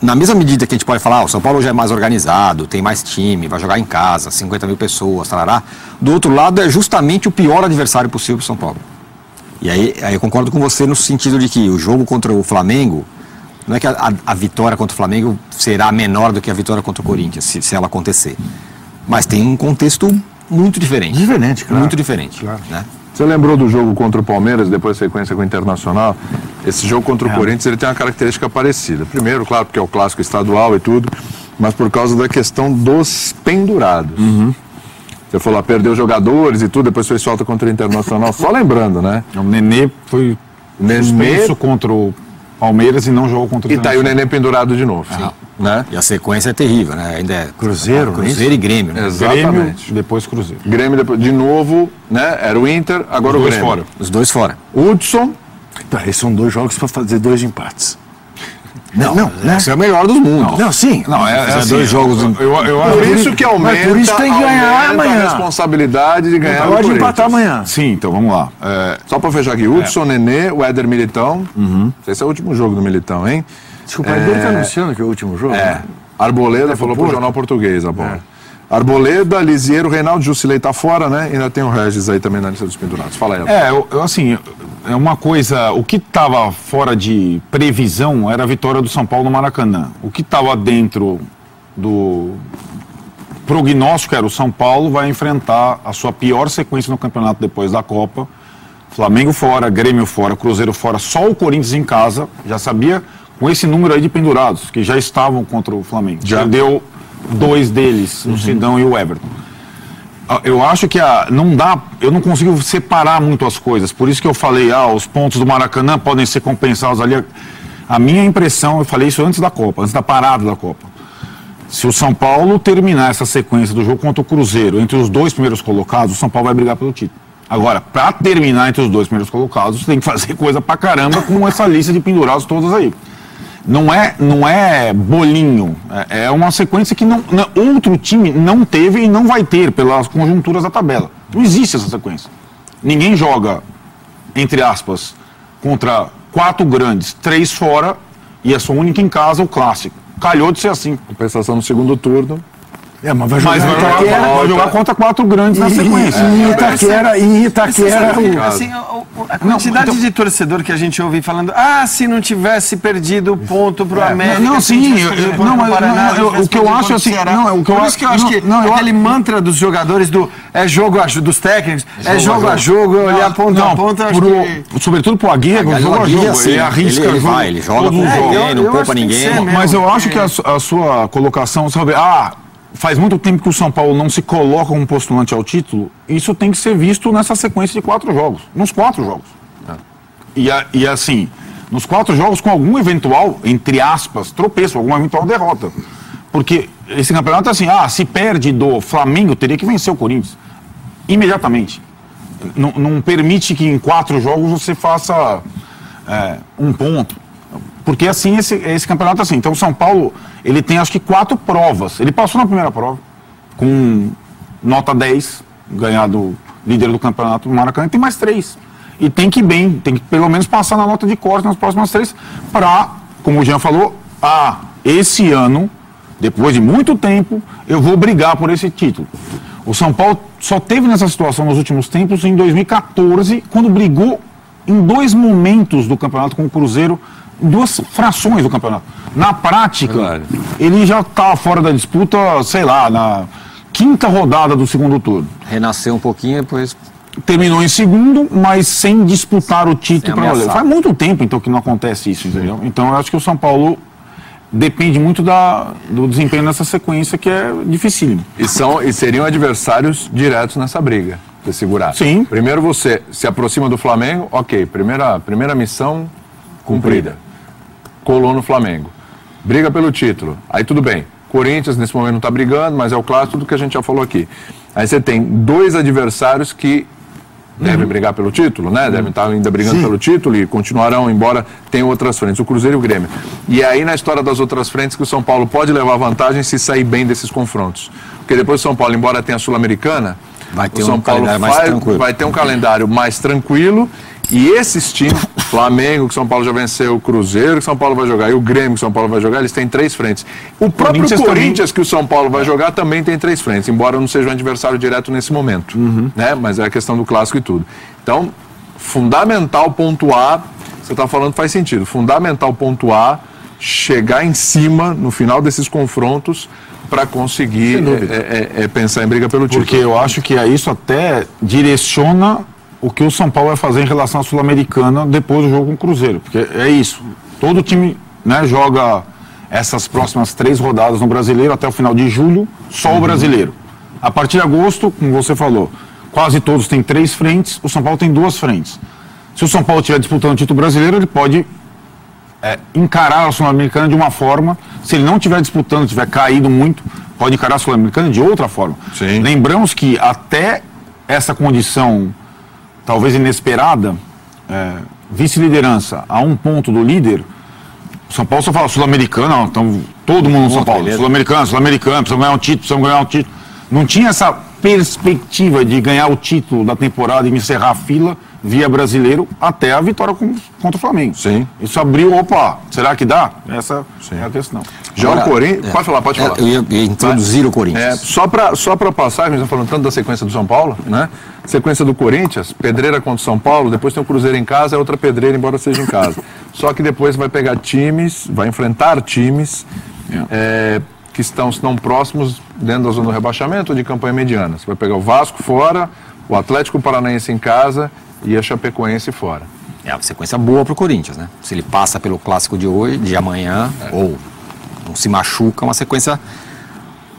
na mesma medida que a gente pode falar, o São Paulo já é mais organizado, tem mais time, vai jogar em casa, 50 mil pessoas, tarará. Do outro lado, é justamente o pior adversário possível para o São Paulo. E aí eu concordo com você no sentido de que o jogo contra o Flamengo, não é que a vitória contra o Flamengo será menor do que a vitória contra o Corinthians, se ela acontecer. Mas tem um contexto muito diferente. Claro. Muito diferente. Claro. Né? Você lembrou do jogo contra o Palmeiras, depois sequência com o Internacional? Esse jogo contra o Corinthians ele tem uma característica parecida. Primeiro, claro, porque é o clássico estadual e tudo, mas por causa da questão dos pendurados. Você falou, perdeu jogadores e tudo, depois fez falta contra o Internacional. Só lembrando, né? O Nenê foi suspenso contra o Palmeiras e não jogou contra o Internacional. E tá aí o Nenê pendurado de novo. Sim. Né? E a sequência é terrível, né? Ainda é Cruzeiro e Grêmio, né? Exatamente. Grêmio, depois Cruzeiro. Grêmio, depois, de novo, né? Era o Inter, agora o Grêmio. Fora. Os dois fora. Hudson. Tá, esses são 2 jogos para fazer 2 empates. Não, né? Esse é o melhor dos mundos. Não, sim. Não, é assim, 2 jogos. Por isso que aumenta, por isso tem que ganhar amanhã. A responsabilidade de ganhar. Pode empatar amanhã. Sim, então vamos lá. Só para fechar aqui, Hudson, Nenê, o Éder Militão. Esse é o último jogo do Militão, hein? Desculpa, ele está anunciando que é o último jogo? Arboleda falou pro Jornal Português a bola. Arboleda, Lisiero, Reinaldo, Jusilei tá fora, né? E ainda tem o Regis aí também na lista dos pendurados. Fala aí. Assim, é uma coisa... O que estava fora de previsão era a vitória do São Paulo no Maracanã. O que estava dentro do prognóstico era o São Paulo vai enfrentar a sua pior sequência no campeonato depois da Copa. Flamengo fora, Grêmio fora, Cruzeiro fora, só o Corinthians em casa. Já sabia com esse número aí de pendurados, que já estavam contra o Flamengo. Já deu 2 deles, o Sidão e o Everton. Eu acho que eu não consigo separar muito as coisas, por isso que eu falei, os pontos do Maracanã podem ser compensados ali. A minha impressão, eu falei isso antes da Copa, antes da parada da Copa. Se o São Paulo terminar essa sequência do jogo contra o Cruzeiro entre os 2 primeiros colocados, o São Paulo vai brigar pelo título. Agora, para terminar entre os 2 primeiros colocados, você tem que fazer coisa pra caramba com essa lista de pendurados todos aí. Não é bolinho, é uma sequência que outro time não teve e não vai ter pelas conjunturas da tabela. Não existe essa sequência. Ninguém joga, entre aspas, contra 4 grandes, 3 fora e a sua única em casa, o clássico. Calhou de ser assim. Compensação no segundo turno. Mas vai jogar vai jogar contra 4 grandes na sequência. Em Itaquera. Assim, a quantidade de torcedor que a gente ouve falando, se não tivesse perdido o ponto pro América. Não, sim, o que eu acho assim. Por isso que eu acho que aquele mantra dos jogadores jogo dos técnicos, jogo a jogo, olhar ponta a ponta. Sobretudo pro Aguirre, jogo a jogo. Ele arrisca, ele joga com ninguém, não poupa ninguém. Mas eu acho que a sua colocação sobre. Faz muito tempo que o São Paulo não se coloca como postulante ao título. Isso tem que ser visto nessa sequência de 4 jogos. Nos 4 jogos. E assim, nos 4 jogos com algum eventual, entre aspas, tropeço, alguma eventual derrota. Porque esse campeonato é assim, se perde do Flamengo, teria que vencer o Corinthians. Imediatamente. Não permite que em 4 jogos você faça 1 ponto. Porque assim, esse campeonato é assim. Então o São Paulo, ele tem acho que 4 provas. Ele passou na primeira prova, com nota 10, ganhado líder do campeonato no Maracanã, e tem mais 3. E tem que ir bem, tem que pelo menos passar na nota de corte nas próximas 3, para, como o Jean falou, esse ano, depois de muito tempo, eu vou brigar por esse título. O São Paulo só teve nessa situação nos últimos tempos em 2014, quando brigou em 2 momentos do campeonato com o Cruzeiro, 2 frações do campeonato. Na prática, ele já está fora da disputa, sei lá, na 5ª rodada do segundo turno. Renasceu um pouquinho, depois... Terminou em segundo, mas sem disputar o título para valer. Faz muito tempo, então, que não acontece isso, entendeu? Então, eu acho que o São Paulo depende muito do desempenho nessa sequência, que é dificílimo. E seriam adversários diretos nessa briga, de segurar. Sim. Primeiro você se aproxima do Flamengo, ok, primeira missão cumprida. Colou no Flamengo. Briga pelo título. Aí tudo bem. Corinthians nesse momento não está brigando, mas é o clássico, tudo que a gente já falou aqui. Aí você tem 2 adversários que devem brigar pelo título, né? Devem estar ainda brigando pelo título e continuarão, embora tenham outras frentes, o Cruzeiro e o Grêmio. E aí na história das outras frentes que o São Paulo pode levar vantagem se sair bem desses confrontos. Porque depois o São Paulo, embora tenha a Sul-Americana, o São Paulo vai ter um calendário mais tranquilo. E esses times, Flamengo, que São Paulo já venceu, o Cruzeiro, que São Paulo vai jogar, e o Grêmio, que São Paulo vai jogar, eles têm 3 frentes. O próprio Corinthians, que o São Paulo vai jogar, também tem 3 frentes, embora não seja um adversário direto nesse momento, né? Mas é a questão do clássico e tudo. Então, fundamental pontuar, você está falando faz sentido, fundamental pontuar, chegar em cima, no final desses confrontos, para conseguir pensar em briga pelo título. Porque eu acho que isso até direciona o que o São Paulo vai fazer em relação à Sul-Americana depois do jogo com o Cruzeiro. Porque é isso. Todo time, né, joga essas próximas 3 rodadas no Brasileiro até o final de julho, só o Brasileiro. A partir de agosto, como você falou, quase todos têm 3 frentes, o São Paulo tem 2 frentes. Se o São Paulo estiver disputando o título brasileiro, ele pode encarar a Sul-Americana de uma forma. Se ele não estiver disputando, estiver caído muito, pode encarar a Sul-Americana de outra forma. Sim. Lembramos que até essa condição talvez inesperada, vice-liderança a 1 ponto do líder, o São Paulo só fala Sul-Americana, então todo mundo no São Paulo, Sul-Americano, precisamos ganhar um título, Não tinha essa perspectiva de ganhar o título da temporada e encerrar a fila via brasileiro até a vitória contra o Flamengo. Sim. Isso abriu, opa, será que dá? Essa é a questão. Já o Corinthians... Pode falar. Eu ia introduzir o Corinthians. Só para passar, a gente está falando tanto da sequência do São Paulo, né? Sequência do Corinthians, pedreira contra o São Paulo, depois tem o Cruzeiro em casa, é outra pedreira, embora seja em casa. Só que depois vai pegar times, vai enfrentar times que estão próximos dentro da zona do rebaixamento ou de campanha mediana. Você vai pegar o Vasco fora, o Atlético Paranaense em casa e a Chapecoense fora. É uma sequência boa para o Corinthians, né? Se ele passa pelo clássico de hoje, de amanhã, ou não se machuca, uma sequência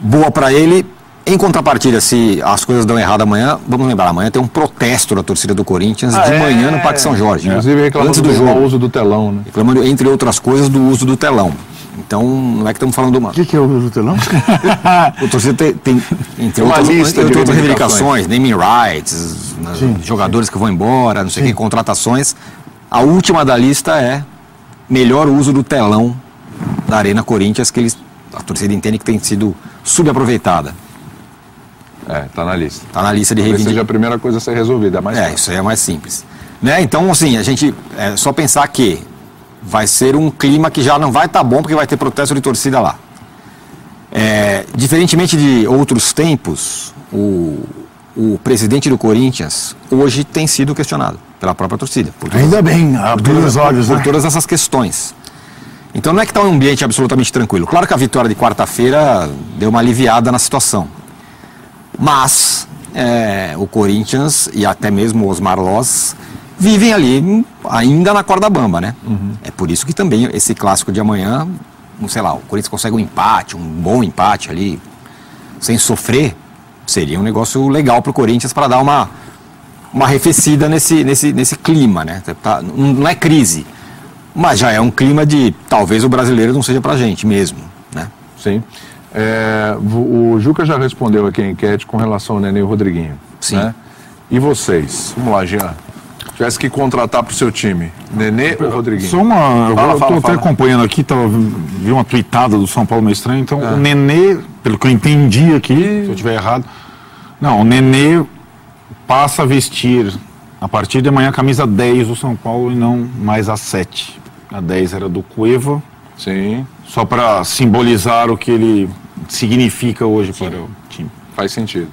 boa para ele. Em contrapartida, se as coisas dão errado amanhã, vamos lembrar, amanhã tem um protesto da torcida do Corinthians de manhã no Parque São Jorge. Inclusive reclamando do uso do telão, né? Reclamando, entre outras coisas, do uso do telão. Então, não é que estamos falando do... O que é o uso do telão? O torcedor tem entre uma outras, lista de outras reivindicações, naming rights, jogadores que vão embora, não sei o que, contratações. A última da lista é melhor uso do telão da Arena Corinthians, que a torcida entende que tem sido subaproveitada. Tá na lista. Está na lista de Talvez reivindicações. seja a primeira coisa a ser resolvida, mas Isso aí é mais simples. Né? Então, assim, a gente é só pensar que vai ser um clima que já não vai estar bom, porque vai ter protesto de torcida lá. Diferentemente de outros tempos, o presidente do Corinthians hoje tem sido questionado pela própria torcida. Ainda bem, abriu os olhos, por todas essas questões. Então não é que está um ambiente absolutamente tranquilo. Claro que a vitória de quarta-feira deu uma aliviada na situação. Mas o Corinthians e até mesmo o Osmar Loz vivem ali ainda na corda bamba, né? É por isso que também esse clássico de amanhã, sei lá, o Corinthians consegue um empate, um bom empate ali, sem sofrer, seria um negócio legal para o Corinthians para dar uma arrefecida nesse clima, né? Não é crise, mas já é um clima de talvez o brasileiro não seja pra gente mesmo, né? Sim. O Juca já respondeu aqui a enquete com relação ao Nenê e o Rodriguinho. Sim. Né? E vocês? Vamos lá, Jean. Tivesse que contratar pro seu time, Nenê ou Rodriguinho? Eu estou até acompanhando aqui, vi uma tweetada do São Paulo meio estranho, então o Nenê, pelo que eu entendi aqui, se eu estiver errado, o Nenê passa a vestir a partir de amanhã a camisa 10 do São Paulo e não mais a 7. A 10 era do Cueva. Sim. Só para simbolizar o que ele significa hoje para o time. Faz sentido.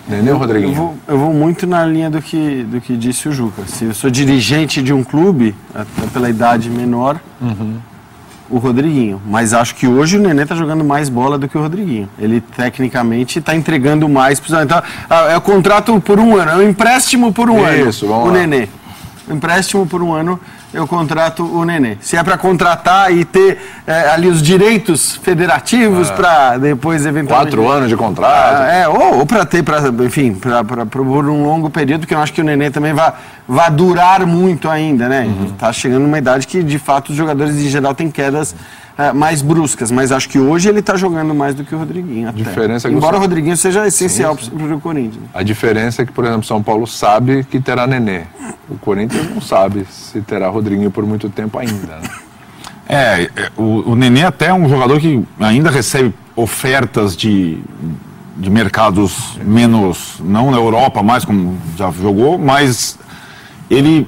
Nenê ou Rodriguinho? Eu vou muito na linha do que disse o Juca. Se eu sou dirigente de um clube, até pela idade menor, o Rodriguinho. Mas acho que hoje o Nenê está jogando mais bola do que o Rodriguinho. Ele, tecnicamente, está entregando mais. Então, é o contrato por um ano, é o empréstimo por um ano. Isso, vamos o lá. Nenê. Empréstimo por um ano, eu contrato o Nenê. Se é para contratar e ter ali os direitos federativos para depois, eventualmente... 4 anos de contrato. Ou para ter, enfim, para por um longo período, porque eu acho que o Nenê também vai durar muito ainda, né? Tá chegando numa idade que, de fato, os jogadores em geral têm quedas mais bruscas, mas acho que hoje ele está jogando mais do que o Rodriguinho. Diferença Embora o Rodriguinho seja essencial para o Corinthians. A diferença é que, por exemplo, São Paulo sabe que terá Nenê. O Corinthians não sabe se terá Rodriguinho por muito tempo ainda. Né? O Nenê até é um jogador que ainda recebe ofertas de mercados menos, não na Europa mais, como já jogou, mas ele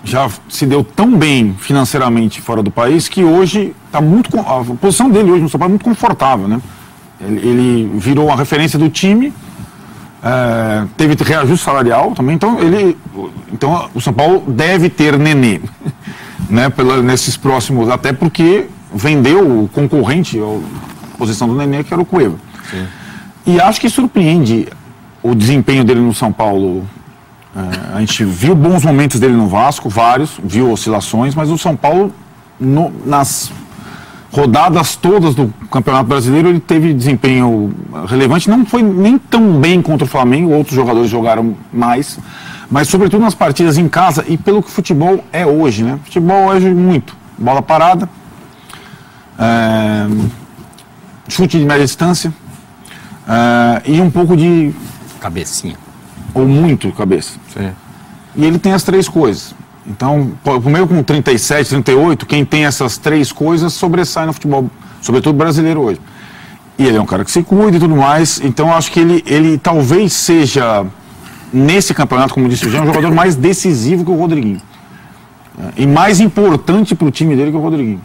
já se deu tão bem financeiramente fora do país que hoje está muito... A posição dele hoje no São Paulo é muito confortável, né? Ele virou uma referência do time, teve reajuste salarial também, então o São Paulo deve ter Nenê, né? Nesses próximos, até porque vendeu o concorrente, a posição do Nenê, que era o Cueva. Sim. E acho que surpreende o desempenho dele no São Paulo. A gente viu bons momentos dele no Vasco, vários, viu oscilações, mas o São Paulo, nas rodadas todas do Campeonato Brasileiro, ele teve desempenho relevante. Não foi nem tão bem contra o Flamengo, outros jogadores jogaram mais, mas sobretudo nas partidas em casa e pelo que o futebol é hoje, né? Futebol hoje muito, bola parada, chute de média distância e um pouco de... Cabecinha. Ou muito cabeça. Sim. E ele tem as 3 coisas. Então, meio com 37, 38, quem tem essas 3 coisas sobressai no futebol, sobretudo brasileiro hoje. E ele é um cara que se cuida e tudo mais. Então, eu acho que ele talvez seja, nesse campeonato, como disse o Jean, um jogador mais decisivo que o Rodriguinho. E mais importante para o time dele que o Rodriguinho.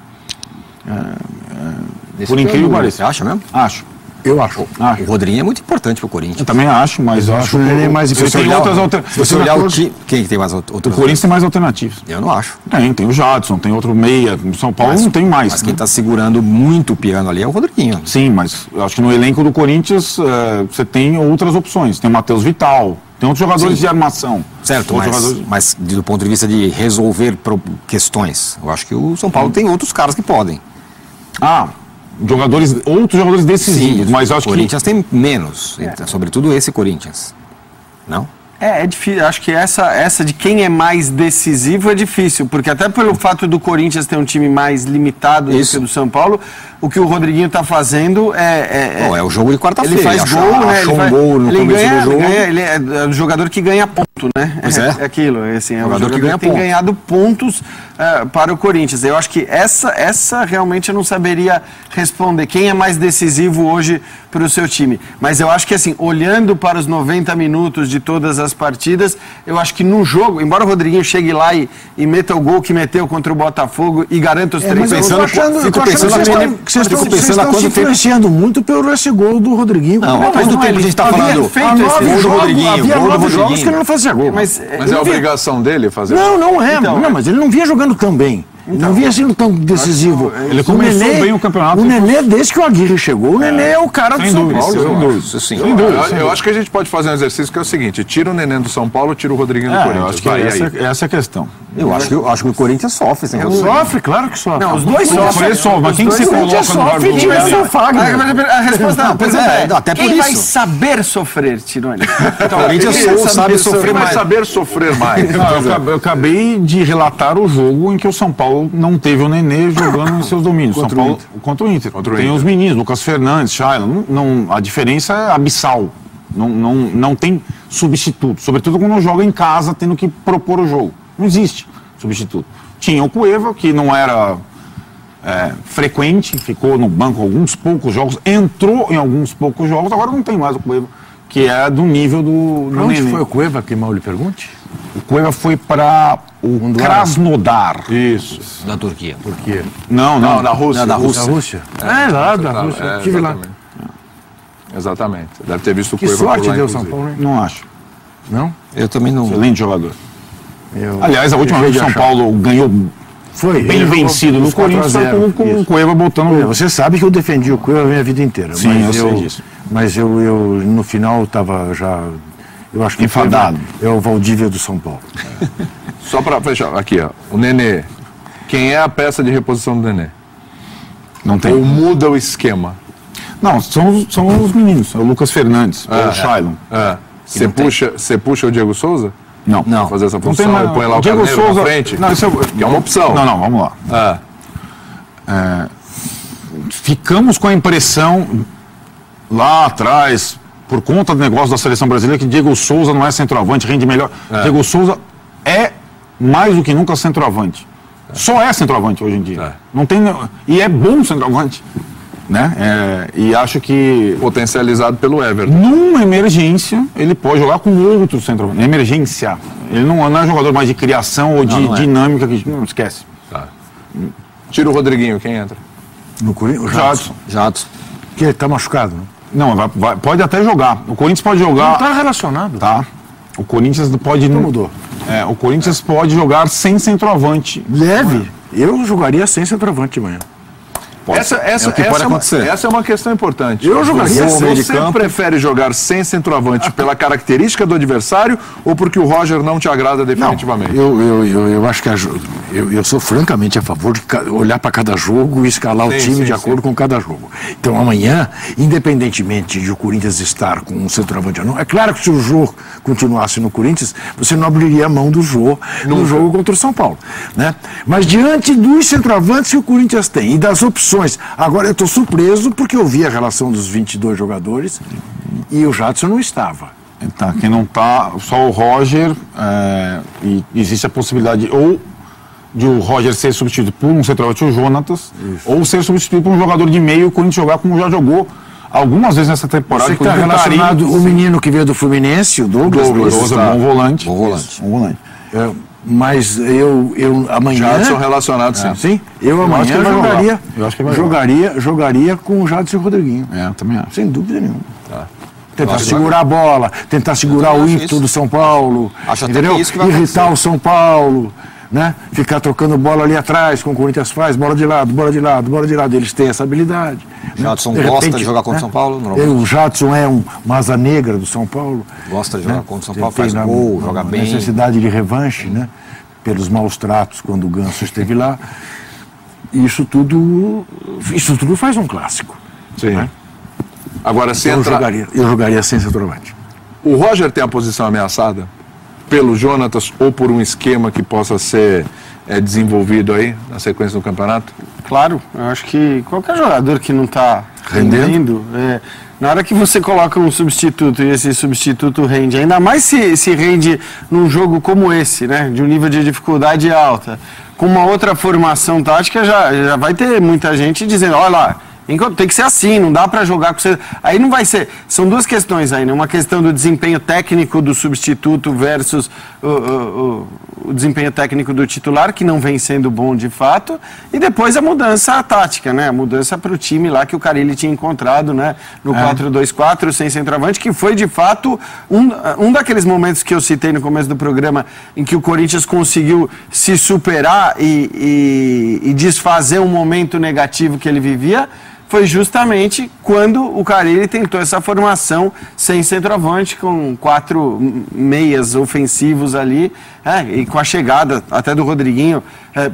Por incrível que pareça. Você acha mesmo? Acho. Eu acho. O Rodriguinho é muito importante pro Corinthians. Eu também acho, mas eu acho que ele é mais você difícil. tem outras alternativas. Se você olhar o time, quem tem mais outro? O Corinthians tem mais alternativas. Eu não acho. Tem o Jadson, tem outro meia. No São Paulo não tem mais. Mas quem está segurando muito o piano ali é o Rodriguinho. Sim, mas eu acho que no elenco do Corinthians você tem outras opções. Tem o Matheus Vital, tem outros jogadores de armação. Certo, Outros mas do ponto de vista de resolver questões, eu acho que o São Paulo tem outros caras que podem. Outros jogadores decisivos, mas eu acho o Corinthians tem menos, sobretudo esse Corinthians. Não? É difícil, acho que essa de quem é mais decisivo é difícil, porque até pelo fato do Corinthians ter um time mais limitado do que o do São Paulo, o que o Rodriguinho está fazendo é o jogo de quarta-feira. Ele faz gol, né? Achou um gol no começo do jogo. Ele é o jogador que ganha ponto, né? Pois é. É aquilo, assim, é o Jogador jogador que tem ponto. ganhado pontos para o Corinthians. Eu acho que essa realmente eu não saberia responder. Quem é mais decisivo hoje para o seu time? Mas eu acho que, assim, olhando para os 90 minutos de todas as partidas, eu acho que no jogo, embora o Rodriguinho chegue lá e meta o gol que meteu contra o Botafogo e garanta os 3 Mas pontos. Fico pensando vocês estão se influenciando muito pelo esse gol do Rodriguinho. Não, há quanto tempo a gente está falando? Gol do Rodriguinho. Havia 9 jogos que ele não fazia gol. Mas é a obrigação dele fazer Não, gol? não é. Não, mas ele não vinha jogando tão bem. Não vinha sendo tão decisivo. Ele começou bem o campeonato. O Nenê, desde que o Aguirre chegou, o Nenê é o cara do São Paulo. Sem Eu, dúvida. eu acho que a gente pode fazer um exercício que é o seguinte: tira o Neném do São Paulo, tira o Rodriguinho do Corinthians. Eu acho que Vai, essa é a questão. Eu acho que o Corinthians sofre sem Rodrigo. Sofre, claro que sofre. Não, os dois sofrem. Mas quem você coloca no lugar do tirando o Fagner. A resposta não, Pois é, até por quem vai isso. saber sofrer, Tironi? O Corinthians sabe sofrer Quem vai mais. saber sofrer mais? Eu acabei de relatar o jogo em que o São Paulo não teve o Nenê jogando em seus domínios. Contra São o Paulo contra o Inter. Contra o Tem Inter. os meninos, Lucas Fernandes, Shaila. A diferença é abissal. Não tem substituto. Sobretudo quando joga em casa, tendo que propor o jogo. Não existe substituto. Tinha o Cueva, que não era frequente, ficou no banco alguns poucos jogos, entrou em alguns poucos jogos, agora não tem mais o Cueva, que é do nível do Onde Nenê. foi o Cueva, que mal lhe pergunte? O Cueva foi para o Krasnodar. Isso. Da Turquia. Porque Não, Não, na Rússia. Da Rússia. da Rússia. Lá da Rússia. É, Estive lá. exatamente. Exatamente. Deve ter visto o Que Cueva por sorte lá, deu São inclusive. Paulo, hein? Não acho. Não? Eu também não. Excelente jogador. Eu Aliás, a última vez que o São Paulo ganhou foi bem ele jogou vencido no uns 4 a Corinthians, 0. foi com o Isso. Cueva botando. Você sabe que eu defendi o Cueva a minha vida inteira. Sim, mas eu sei disso. Mas eu no final estava já. Eu acho que Enfadado. O Cueva é o Valdívia do São Paulo. Só para fechar, aqui, ó. O Nenê. Quem é a peça de reposição do Nenê? Não tem. Ou muda o esquema? Não, são os meninos. É o Lucas Fernandes, é o Shailon. Você puxa o Diego Souza? Não. Pra fazer essa Não tem função mais. e põe lá o Diego Carneiro Souza na frente? Não, isso Que é uma opção. Não, vamos lá. Ficamos com a impressão lá atrás, por conta do negócio da seleção brasileira, que Diego Souza não é centroavante, rende melhor. Diego Souza é mais do que nunca centroavante. Só é centroavante hoje em dia. Não tem, e é bom centroavante. Né? E acho que Potencializado pelo Everton. numa emergência ele pode jogar com outro centroavante. Emergência. Ele não é jogador mais de criação ou de não é. dinâmica que não esquece. Tira o Rodriguinho, quem entra? No Corinthians? O Jadson. Jadson. Que ele tá machucado, né? Não, pode até jogar. O Corinthians pode jogar. Não tá relacionado. Tá. O Corinthians pode. Então mudou. O Corinthians pode jogar sem centroavante. Leve. Eu jogaria sem centroavante amanhã. Essa o que pode acontecer. Essa é uma questão importante. Eu jogaria Você, sem você prefere jogar sem centroavante pela característica do adversário ou porque o Roger não te agrada definitivamente? Eu acho que eu sou francamente a favor de olhar para cada jogo e escalar o time de acordo com cada jogo. Então amanhã, independentemente de o Corinthians estar com um centroavante ou não, é claro que se o Jô continuasse no Corinthians, você não abriria a mão do Jô no jogo contra o São Paulo, né? Mas diante dos centroavantes que o Corinthians tem e das opções, agora eu estou surpreso porque eu vi a relação dos 22 jogadores e o Jadson não estava. Tá, quem não tá, só o Roger, e existe a possibilidade ou de o Roger ser substituído por um centroavante, o Jonatas, ou ser substituído por um jogador de meio, o Corinthians jogar como já jogou algumas vezes nessa temporada. Você que está inclusive, relacionado, o menino que veio do Fluminense, o Douglas. Bom volante. Bom volante. Bom volante. Mas eu amanhã... Jadson relacionado, sim. Sim, eu amanhã acho que ele vai jogaria, jogar. Eu acho que ele vai jogaria com o Jadson e o Rodriguinho. Eu também acho. Sem dúvida nenhuma. Tá. Tentar segurar a bola, tentar segurar o ímpeto do São Paulo, Acho até entendeu? que é isso que vai Irritar acontecer. o São Paulo, né? Ficar trocando bola ali atrás, como o Corinthians faz, bola de lado, bola de lado, bola de lado. Eles têm essa habilidade. Jadson De gosta repente, de jogar contra o né? São Paulo, normalmente. O Jadson é uma asa negra do São Paulo. Gosta de jogar contra o São Paulo, Tem faz gol, joga bem. Necessidade de revanche, né? Pelos maus tratos quando o Ganso esteve lá. Isso tudo faz um clássico. Sim. Né? Agora, se Eu entra... jogaria sem centroavante. O Roger tem a posição ameaçada pelo Jonatas ou por um esquema que possa ser desenvolvido aí na sequência do campeonato? Claro, eu acho que qualquer jogador que não está rendendo, na hora que você coloca um substituto e esse substituto rende, ainda mais se rende num jogo como esse, né, de um nível de dificuldade alta, com uma outra formação tática, já vai ter muita gente dizendo, olha lá, tem que ser assim, não dá para jogar com você. Aí não vai ser. São duas questões aí, né? Uma questão do desempenho técnico do substituto versus o desempenho técnico do titular, que não vem sendo bom de fato, e depois a mudança tática, né? A mudança para o time lá que o Carille tinha encontrado, né? No 4-2-4, sem centroavante, que foi de fato um daqueles momentos que eu citei no começo do programa, em que o Corinthians conseguiu se superar e desfazer um momento negativo que ele vivia. Foi justamente quando o Carille tentou essa formação sem centroavante, com 4 meias ofensivos ali, e com a chegada até do Rodriguinho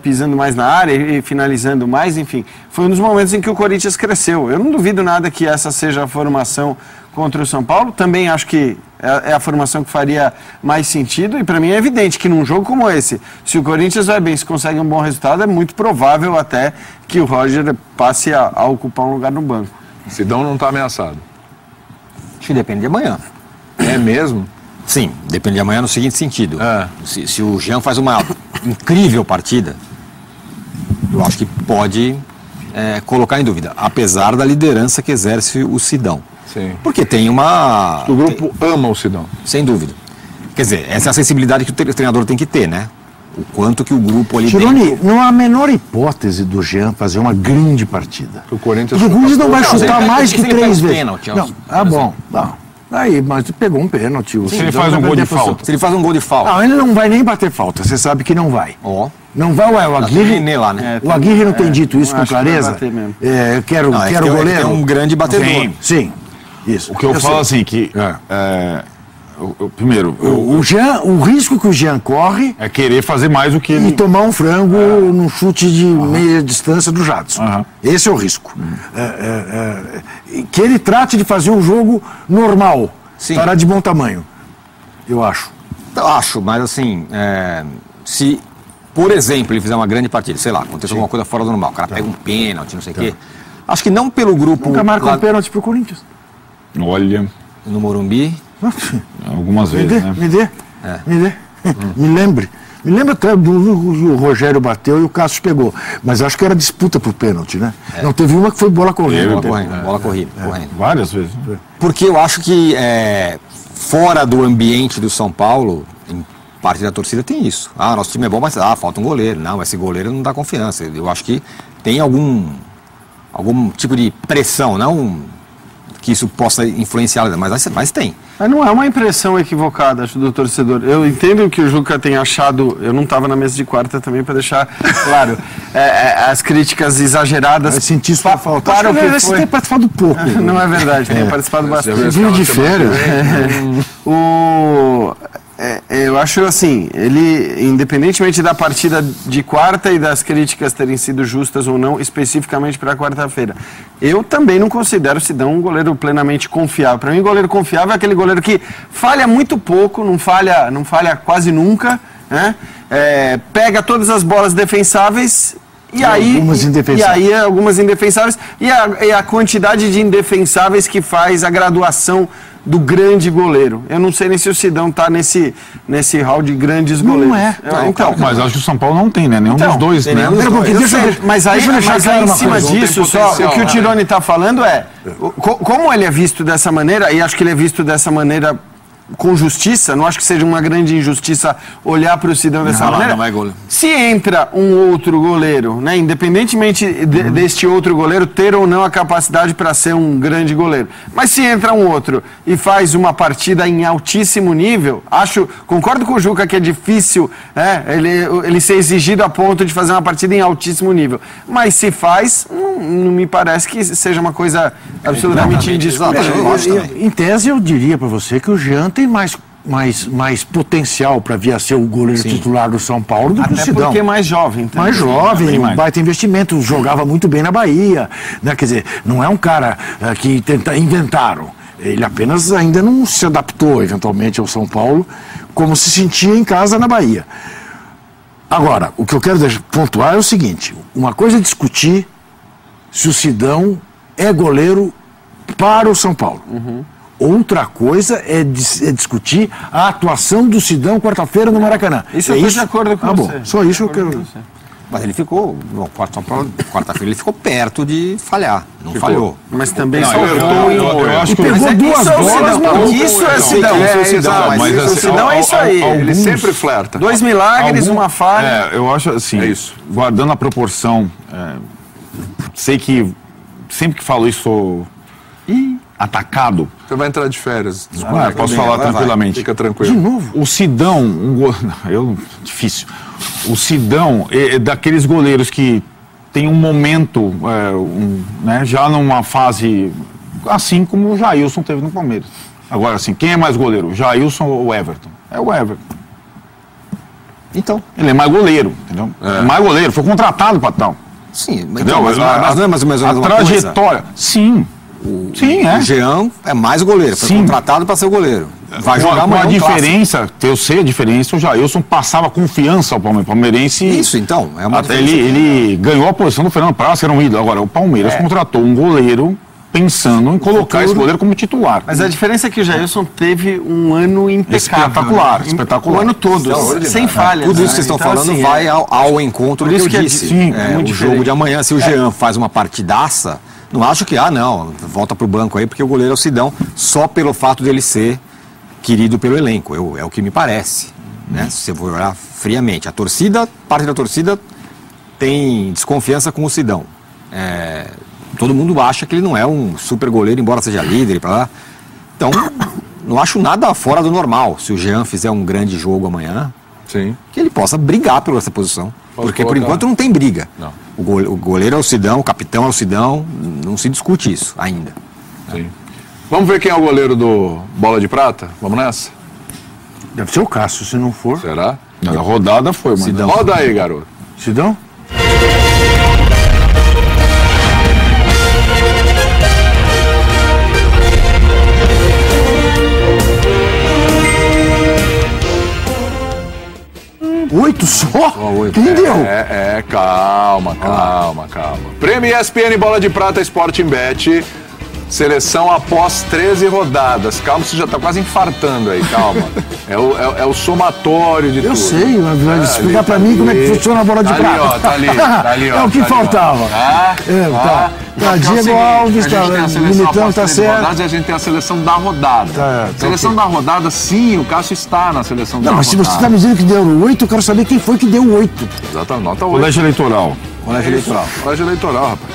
pisando mais na área e finalizando mais, enfim. Foi um dos momentos em que o Corinthians cresceu. Eu não duvido nada que essa seja a formação contra o São Paulo. Também acho que é a formação que faria mais sentido, e para mim é evidente que num jogo como esse, se o Corinthians vai bem, se consegue um bom resultado, é muito provável até que o Roger passe a ocupar um lugar no banco. Sidão não está ameaçado. Acho que depende de amanhã. É mesmo? Sim, depende de amanhã no seguinte sentido. É. Se o Jean faz uma incrível partida, eu acho que pode colocar em dúvida, apesar da liderança que exerce o Sidão. Sim. Porque tem uma... O grupo ama o Sidão. Sem dúvida. Quer dizer, essa é a sensibilidade que o treinador tem que ter, né? O quanto que o grupo ali Tironi, dentro... não há a menor hipótese do Jean fazer uma grande partida. O Corinthians... Porque o Corinthians não vai se ele chutar pega- mais se que ele 3 pega um vezes. pênalti, Não, bom. Não. Aí, mas pegou um pênalti. Se ele faz um gol de falta. Se ele faz um gol de falta... Não, ele não vai nem bater falta, você sabe que não vai. Ó. Não vai, ué, o Tem o Aguirre. René lá, né? O Aguirre não tem dito isso com acho que vai clareza. bater mesmo. Eu quero, Não, é quero que o tem- goleiro. é um grande batedor. Sim, sim. Isso. O que eu falo sei. assim, que primeiro, O risco que o Jean corre é querer fazer mais do que e ele... tomar um frango no chute de meia distância do Jadson. Aham. Esse é o risco. Que ele trate de fazer um jogo normal, Sim. para de bom tamanho, eu acho. Eu acho, mas assim, se, por exemplo, ele fizer uma grande partida, sei lá, aconteceu alguma coisa fora do normal, o cara pega um pênalti, não sei o quê, acho que não pelo grupo Nunca marca lá um pênalti pro Corinthians. Olha, no Morumbi, algumas Me vezes, dê, né? me dê, me dê. Me lembre. Me lembra até do o Rogério bateu e o Cássio pegou. Mas acho que era disputa por pênalti, né? Não, teve uma que foi bola correndo. bola corrida, correndo. Várias vezes. Né? Porque eu acho que fora do ambiente do São Paulo, em parte da torcida tem isso. Ah, nosso time é bom, mas falta um goleiro. Não, esse goleiro não dá confiança. Eu acho que tem algum tipo de pressão, não que isso possa influenciar, mas tem. Mas não é uma impressão equivocada, acho, do torcedor. Eu entendo que o Juca tem achado... Eu não estava na mesa de quarta também, para deixar claro. As críticas exageradas... Vai sentir sua falta. Para o que Você foi... tem participado pouco. Não é verdade, tenho participado bastante. Você vive de férias. Eu acho assim, ele, independentemente da partida de quarta e das críticas terem sido justas ou não, especificamente para quarta-feira, eu também não considero o Sidão um goleiro plenamente confiável. Para mim, goleiro confiável é aquele goleiro que falha muito pouco, não falha quase nunca, né? Pega todas as bolas defensáveis E aí, algumas indefensáveis. E aí algumas indefensáveis. E a quantidade de indefensáveis que faz a graduação do grande goleiro. Eu não sei nem se o Sidão tá nesse hall de grandes goleiros. Não é. Então, Mas acho que o São Paulo não tem, né? Nenhum dos dois, né? Mas aí em cima disso, só o que o Tironi está falando é, como ele é visto dessa maneira, e acho que ele é visto dessa maneira com justiça, não acho que seja uma grande injustiça olhar para o Sidão dessa maneira. Não é goleiro. Se entra um outro goleiro, né, independentemente deste outro goleiro ter ou não a capacidade para ser um grande goleiro, mas se entra um outro e faz uma partida em altíssimo nível, concordo com o Juca que é difícil ele ser exigido a ponto de fazer uma partida em altíssimo nível, mas se faz, não me parece que seja uma coisa absolutamente indiscutível. Em tese, eu diria para você que o Jean tem mais potencial para vir a ser o goleiro titular do São Paulo do que o Sidão. Até porque é mais jovem. Também. Mais jovem, baita investimento, jogava muito bem na Bahia. Né? Quer dizer, não é um cara que inventaram. Ele apenas ainda não se adaptou, eventualmente, ao São Paulo, como se sentia em casa na Bahia. Agora, o que eu quero pontuar é o seguinte, uma coisa é discutir se o Sidão é goleiro para o São Paulo. Outra coisa é discutir a atuação do Sidão quarta-feira no Maracanã. Isso eu estou de acordo com você. Bom, só isso eu quero... Mas ele ficou, quarta-feira ele ficou perto de falhar, não falhou. Mas também eu acho que pegou duas bolas, isso é Sidão. Mas o Sidão é isso aí. Ele sempre flerta. 2 milagres, uma falha. Eu acho assim, guardando a proporção, sei que sempre que falo isso sou atacado. Você vai entrar de férias. Posso falar tranquilamente. Fica tranquilo. De novo? O Sidão, difícil. O Sidão é daqueles goleiros que tem um momento, né, já numa fase, assim como o Jailson teve no Palmeiras. Agora, assim, quem é mais goleiro, o Jailson ou o Everton? É o Everton. Então. Ele é mais goleiro, entendeu? É mais goleiro, foi contratado para tal. Sim, então, mas não é mais ou menos a trajetória. Sim. O Jean é mais goleiro, foi contratado para ser o goleiro. Vai jogar uma diferença, eu sei a diferença, o Jailson passava confiança ao palmeirense. Isso, então. É uma ele ganhou a posição do Fernando Praz, que era um ídolo. Agora, o Palmeiras contratou um goleiro pensando em colocar esse goleiro como titular. Mas a diferença é que o Jailson teve um ano impecável. Espetacular. O ano todo, sem falhas. Tudo isso que vocês estão falando assim, vai ao encontro do que eu disse. O jogo de amanhã, se o Jean faz uma partidaça, não acho que, volta pro banco aí, porque o goleiro é o Sidão, só pelo fato dele ser querido pelo elenco. É o que me parece, né? Se você for olhar friamente. Parte da torcida tem desconfiança com o Sidão. Todo mundo acha que ele não é um super goleiro, embora seja líder e pra lá. Então, não acho nada fora do normal. Se o Jean fizer um grande jogo amanhã, que ele possa brigar por essa posição. Porque por enquanto não tem briga. Não. O goleiro é o Sidão, o capitão é o Sidão, não se discute isso ainda. Sim. Vamos ver quem é o goleiro do Bola de Prata? Vamos nessa? Deve ser o Cássio, se não for. Será? A rodada foi, mano. Sidão. Roda aí, garoto. Sidão? Oito só? Quem deu? Calma. Prêmio ESPN Bola de Prata Sporting Bet. Seleção após 13 rodadas. Calma, você já está quase infartando aí, calma. É o somatório de tudo. Eu sei, mas vai explicar para mim como é que funciona a bola de prata. Tá ali, ó. É o que faltava. Diego Alves, Militão, tá certo. E a gente tem a seleção da rodada. Seleção da rodada, sim, o Cássio está na seleção da rodada. Não, mas se você está me dizendo que deu 8, eu quero saber quem foi que deu 8. Exatamente, nota 8. Colégio Eleitoral. Colégio Eleitoral, rapaz.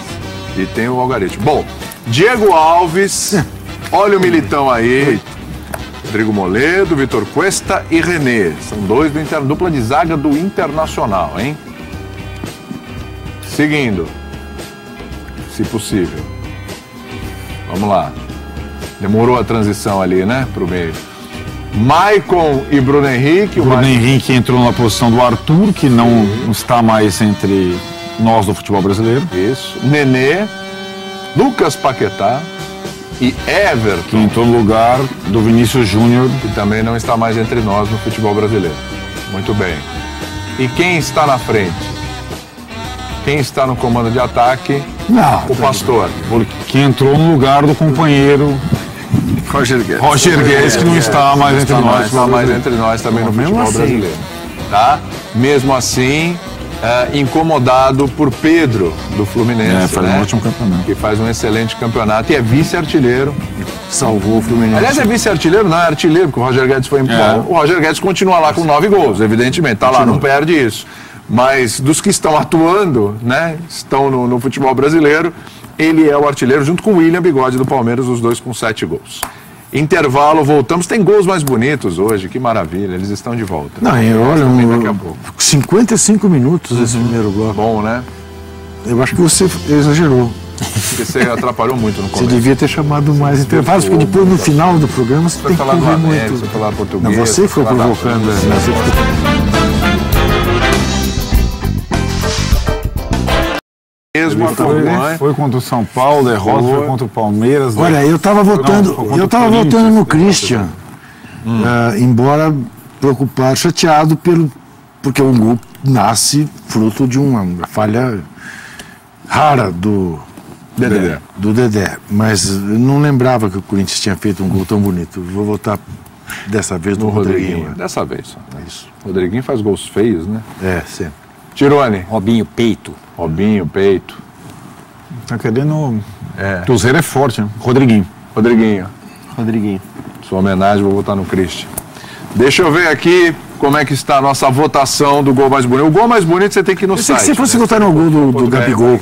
E tem o algarismo. Bom, Diego Alves, olha o Militão aí, Rodrigo Moledo, Vitor Cuesta e René. São dois dupla de zaga do Internacional, hein? Seguindo, se possível. Vamos lá. Demorou a transição ali, né, pro meio. Maicon e Bruno Henrique. O Bruno Henrique entrou na posição do Arthur, que não está mais entre nós do futebol brasileiro. Isso. Nenê, Lucas Paquetá e Everton, que entrou no lugar do Vinícius Júnior, que também não está mais entre nós no futebol brasileiro. Muito bem. E quem está na frente? Quem está no comando de ataque? Não. O Pastor. Que entrou no lugar do companheiro Roger Guedes. Roger Guedes, que não está mais entre nós. Está mais entre nós também no futebol brasileiro. Tá? Mesmo assim, incomodado por Pedro, do Fluminense. Faz um ótimo campeonato. Que faz um excelente campeonato e é vice-artilheiro. Salvou o Fluminense. Aliás, é vice-artilheiro, não é artilheiro, porque o Roger Guedes foi embora. O Roger Guedes continua lá com 9 gols, evidentemente. Tá lá, não perde isso. Mas dos que estão atuando, né, estão no futebol brasileiro, ele é o artilheiro junto com o William Bigode do Palmeiras, os dois com 7 gols. Intervalo, voltamos. Tem gols mais bonitos hoje, que maravilha, eles estão de volta. Não, olha, daqui a pouco. 55 minutos esse primeiro bloco. Bom, né? Eu acho que você exagerou. Porque você atrapalhou muito no Você começo. devia ter chamado mais intervalos, porque depois no final do programa você tem que falar do ouvir América, muito. você falar português. Não, você foi falar da provocando. Rússia. Né? Você ficou... Mesmo Foi contra o São Paulo, derrota, foi contra o Palmeiras. Olha, eu estava votando, Não, foi contra o votando Corinthians, no Christian, embora preocupado, chateado porque o gol nasce fruto de uma falha rara do Dedé. Mas eu não lembrava que o Corinthians tinha feito um gol tão bonito. Vou votar dessa vez no Rodriguinho. Dessa vez só. Isso. Rodriguinho faz gols feios, né? É, sempre. Tirone. Robinho, peito. Robinho, peito. Tá querendo... Cruzeiro é forte, né? Rodriguinho. Rodriguinho. Sua homenagem, vou votar no Christian. Deixa eu ver aqui como é que está a nossa votação do gol mais bonito. O gol mais bonito você tem que ir no site. Se você fosse votar no gol do Gabigol.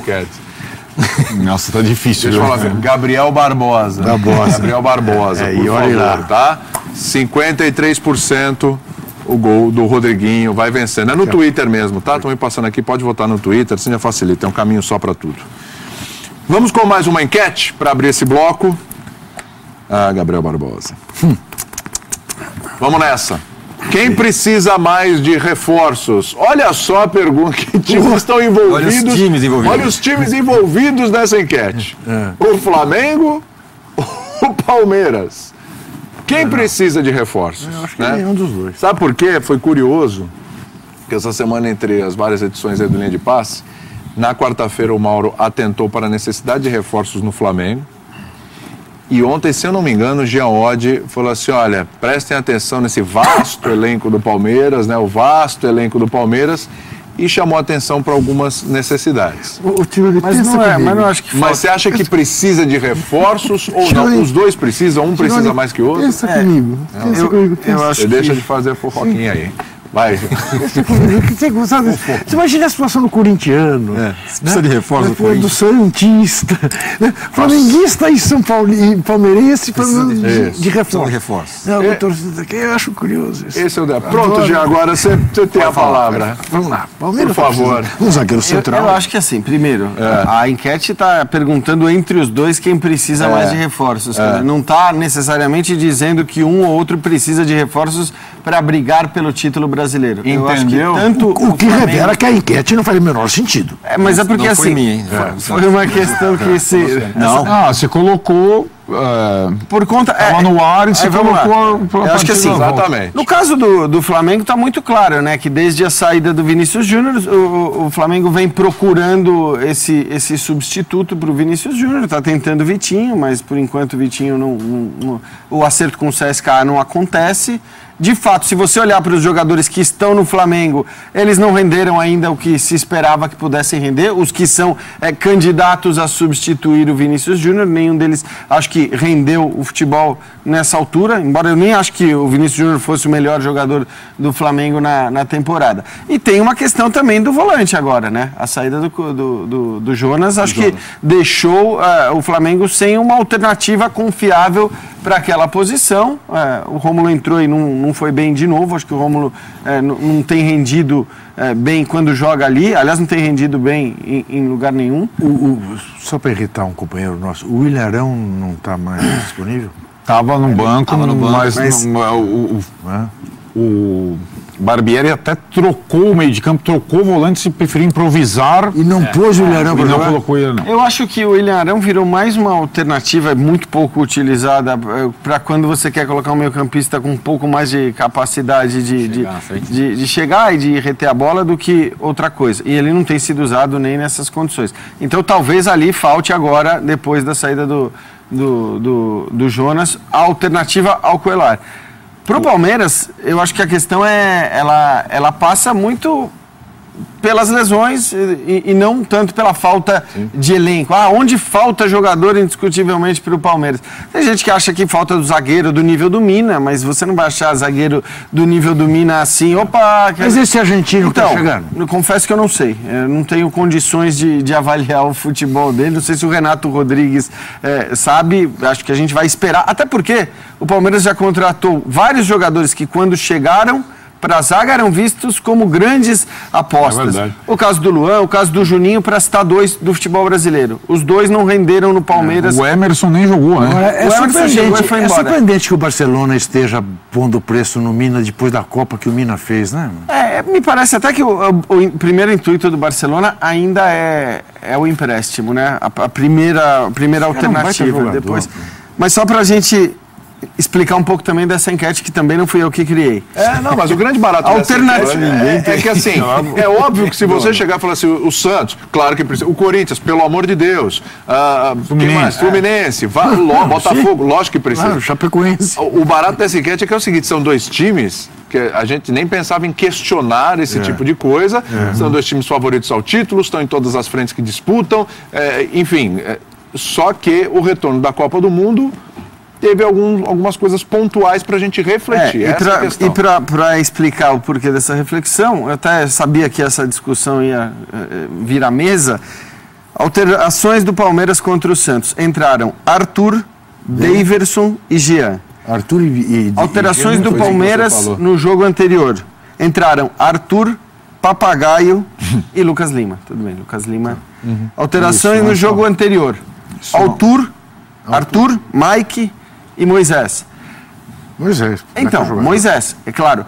Nossa, tá difícil. Deixa eu falar, Gabriel Barbosa. Gabriel Barbosa, por e olha favor, lá. tá? 53% o gol do Rodriguinho vai vencendo. É no Twitter mesmo, tá? Estão me passando aqui, pode votar no Twitter, assim já facilita, é um caminho só para tudo. Vamos com mais uma enquete para abrir esse bloco. Gabriel Barbosa. Vamos nessa. Quem precisa mais de reforços? Olha só a pergunta, que times estão envolvidos. Olha os times envolvidos nessa enquete. O Flamengo, o Palmeiras. Quem precisa de reforços? Eu acho que é nenhum dos dois. Sabe por quê? Foi curioso que essa semana, entre as várias edições aí do Linha de Passe, na quarta-feira o Mauro atentou para a necessidade de reforços no Flamengo. E ontem, se eu não me engano, o Jean Oddi falou assim, olha, prestem atenção nesse vasto elenco do Palmeiras, né? O vasto elenco do Palmeiras, e chamou atenção para algumas necessidades. Mas não acho que Mas você acha que precisa de reforços ou não? Os dois precisam, um precisa mais que o outro? Pensa comigo. Eu acho Você deixa de fazer fofoquinha aí. Vai. Você imagina a situação do corintiano. Precisa de reforço do Do Corinthians. santista, né? Flamenguista e São Paulo e palmeirense falando de reforço. Reforço. Não, eu acho curioso isso. Esse é o debate. Pronto, Jean, agora você tem a palavra. Vamos lá. Palmeiras Por favor. Um zagueiro central. Eu acho que assim, primeiro, a enquete está perguntando entre os dois quem precisa mais de reforços. Não está necessariamente dizendo que um ou outro precisa de reforços para brigar pelo título brasileiro. Eu acho que Entendeu? tanto O que revela que a enquete não faz o menor sentido. mas é porque Não foi assim, minha, hein? foi uma questão que se... Você colocou... Por conta... Tava no ar e você vamos lá. colocou... Eu acho que assim, Exatamente. no caso do Flamengo está muito claro, né? Que desde a saída do Vinícius Júnior, o Flamengo vem procurando esse substituto para o Vinícius Júnior. Está tentando Vitinho, mas por enquanto o Vitinho não, o acerto com o CSKA não acontece. De fato, se você olhar para os jogadores que estão no Flamengo, eles não renderam ainda o que se esperava que pudessem render. Os que são candidatos a substituir o Vinícius Júnior, nenhum deles acho que rendeu o futebol nessa altura, embora eu nem acho que o Vinícius Júnior fosse o melhor jogador do Flamengo na temporada. E tem uma questão também do volante agora, né? A saída do Jonas, acho que deixou o Flamengo sem uma alternativa confiável para aquela posição. O Rômulo entrou e não foi bem de novo. Acho que o Rômulo não tem rendido bem quando joga ali. Aliás, não tem rendido bem em lugar nenhum. Só para irritar um companheiro nosso, o Ilharão não está mais disponível? Tava no banco, Tava no banco, mas o Barbieri até trocou o meio de campo, trocou o volante e preferiu improvisar. E não pôs o William Arão para E não jogar? colocou ele, não. Eu acho que o William Arão virou mais uma alternativa muito pouco utilizada para quando você quer colocar um meio-campista com um pouco mais de capacidade de chegar e de reter a bola do que outra coisa. E ele não tem sido usado nem nessas condições. Então talvez ali falte agora, depois da saída do Jonas, a alternativa ao Coelar. Para o Palmeiras, eu acho que a questão ela passa muito pelas lesões e não tanto pela falta de elenco. Onde falta jogador indiscutivelmente para o Palmeiras? Tem gente que acha que falta do zagueiro do nível do Mina, mas você não vai achar zagueiro do nível do Mina assim, opa... Mas esse argentino que está chegando? Eu confesso que eu não sei. Eu não tenho condições de avaliar o futebol dele. Não sei se o Renato Rodrigues sabe. Acho que a gente vai esperar. Até porque o Palmeiras já contratou vários jogadores que quando chegaram para a zaga eram vistos como grandes apostas. O caso do Luan, o caso do Juninho, para citar dois do futebol brasileiro. Os dois não renderam no Palmeiras. O Emerson nem jogou, né? Agora, O Emerson chegou e foi é embora. surpreendente que o Barcelona esteja pondo preço no Mina depois da Copa que o Mina fez, né? Me parece até que o primeiro intuito do Barcelona ainda é o empréstimo, né? A primeira alternativa. jogador, Depois. Mas só para a gente explicar um pouco também dessa enquete que também não fui eu que criei. Não, mas o grande barato Alternativa. dessa enquete é que assim, é óbvio que se você chegar e falar assim, o Santos, claro que precisa, o Corinthians, pelo amor de Deus, Fluminense, Botafogo, lógico que precisa. Claro, Chapecoense. O barato dessa enquete é que é o seguinte, são dois times que a gente nem pensava em questionar esse tipo de coisa, são dois times favoritos ao título, estão em todas as frentes que disputam, enfim, só que o retorno da Copa do Mundo teve algumas coisas pontuais para a gente refletir. E para explicar o porquê dessa reflexão, eu até sabia que essa discussão ia vir à mesa. Alterações do Palmeiras contra o Santos. Entraram Arthur, Daverson e Jean. Arthur Alterações do Palmeiras no jogo anterior. Entraram Arthur, Papagaio e Lucas Lima. Tudo bem, Lucas Lima. Alterações no jogo anterior. Arthur, Mike e Moisés. Então, Moisés, é claro.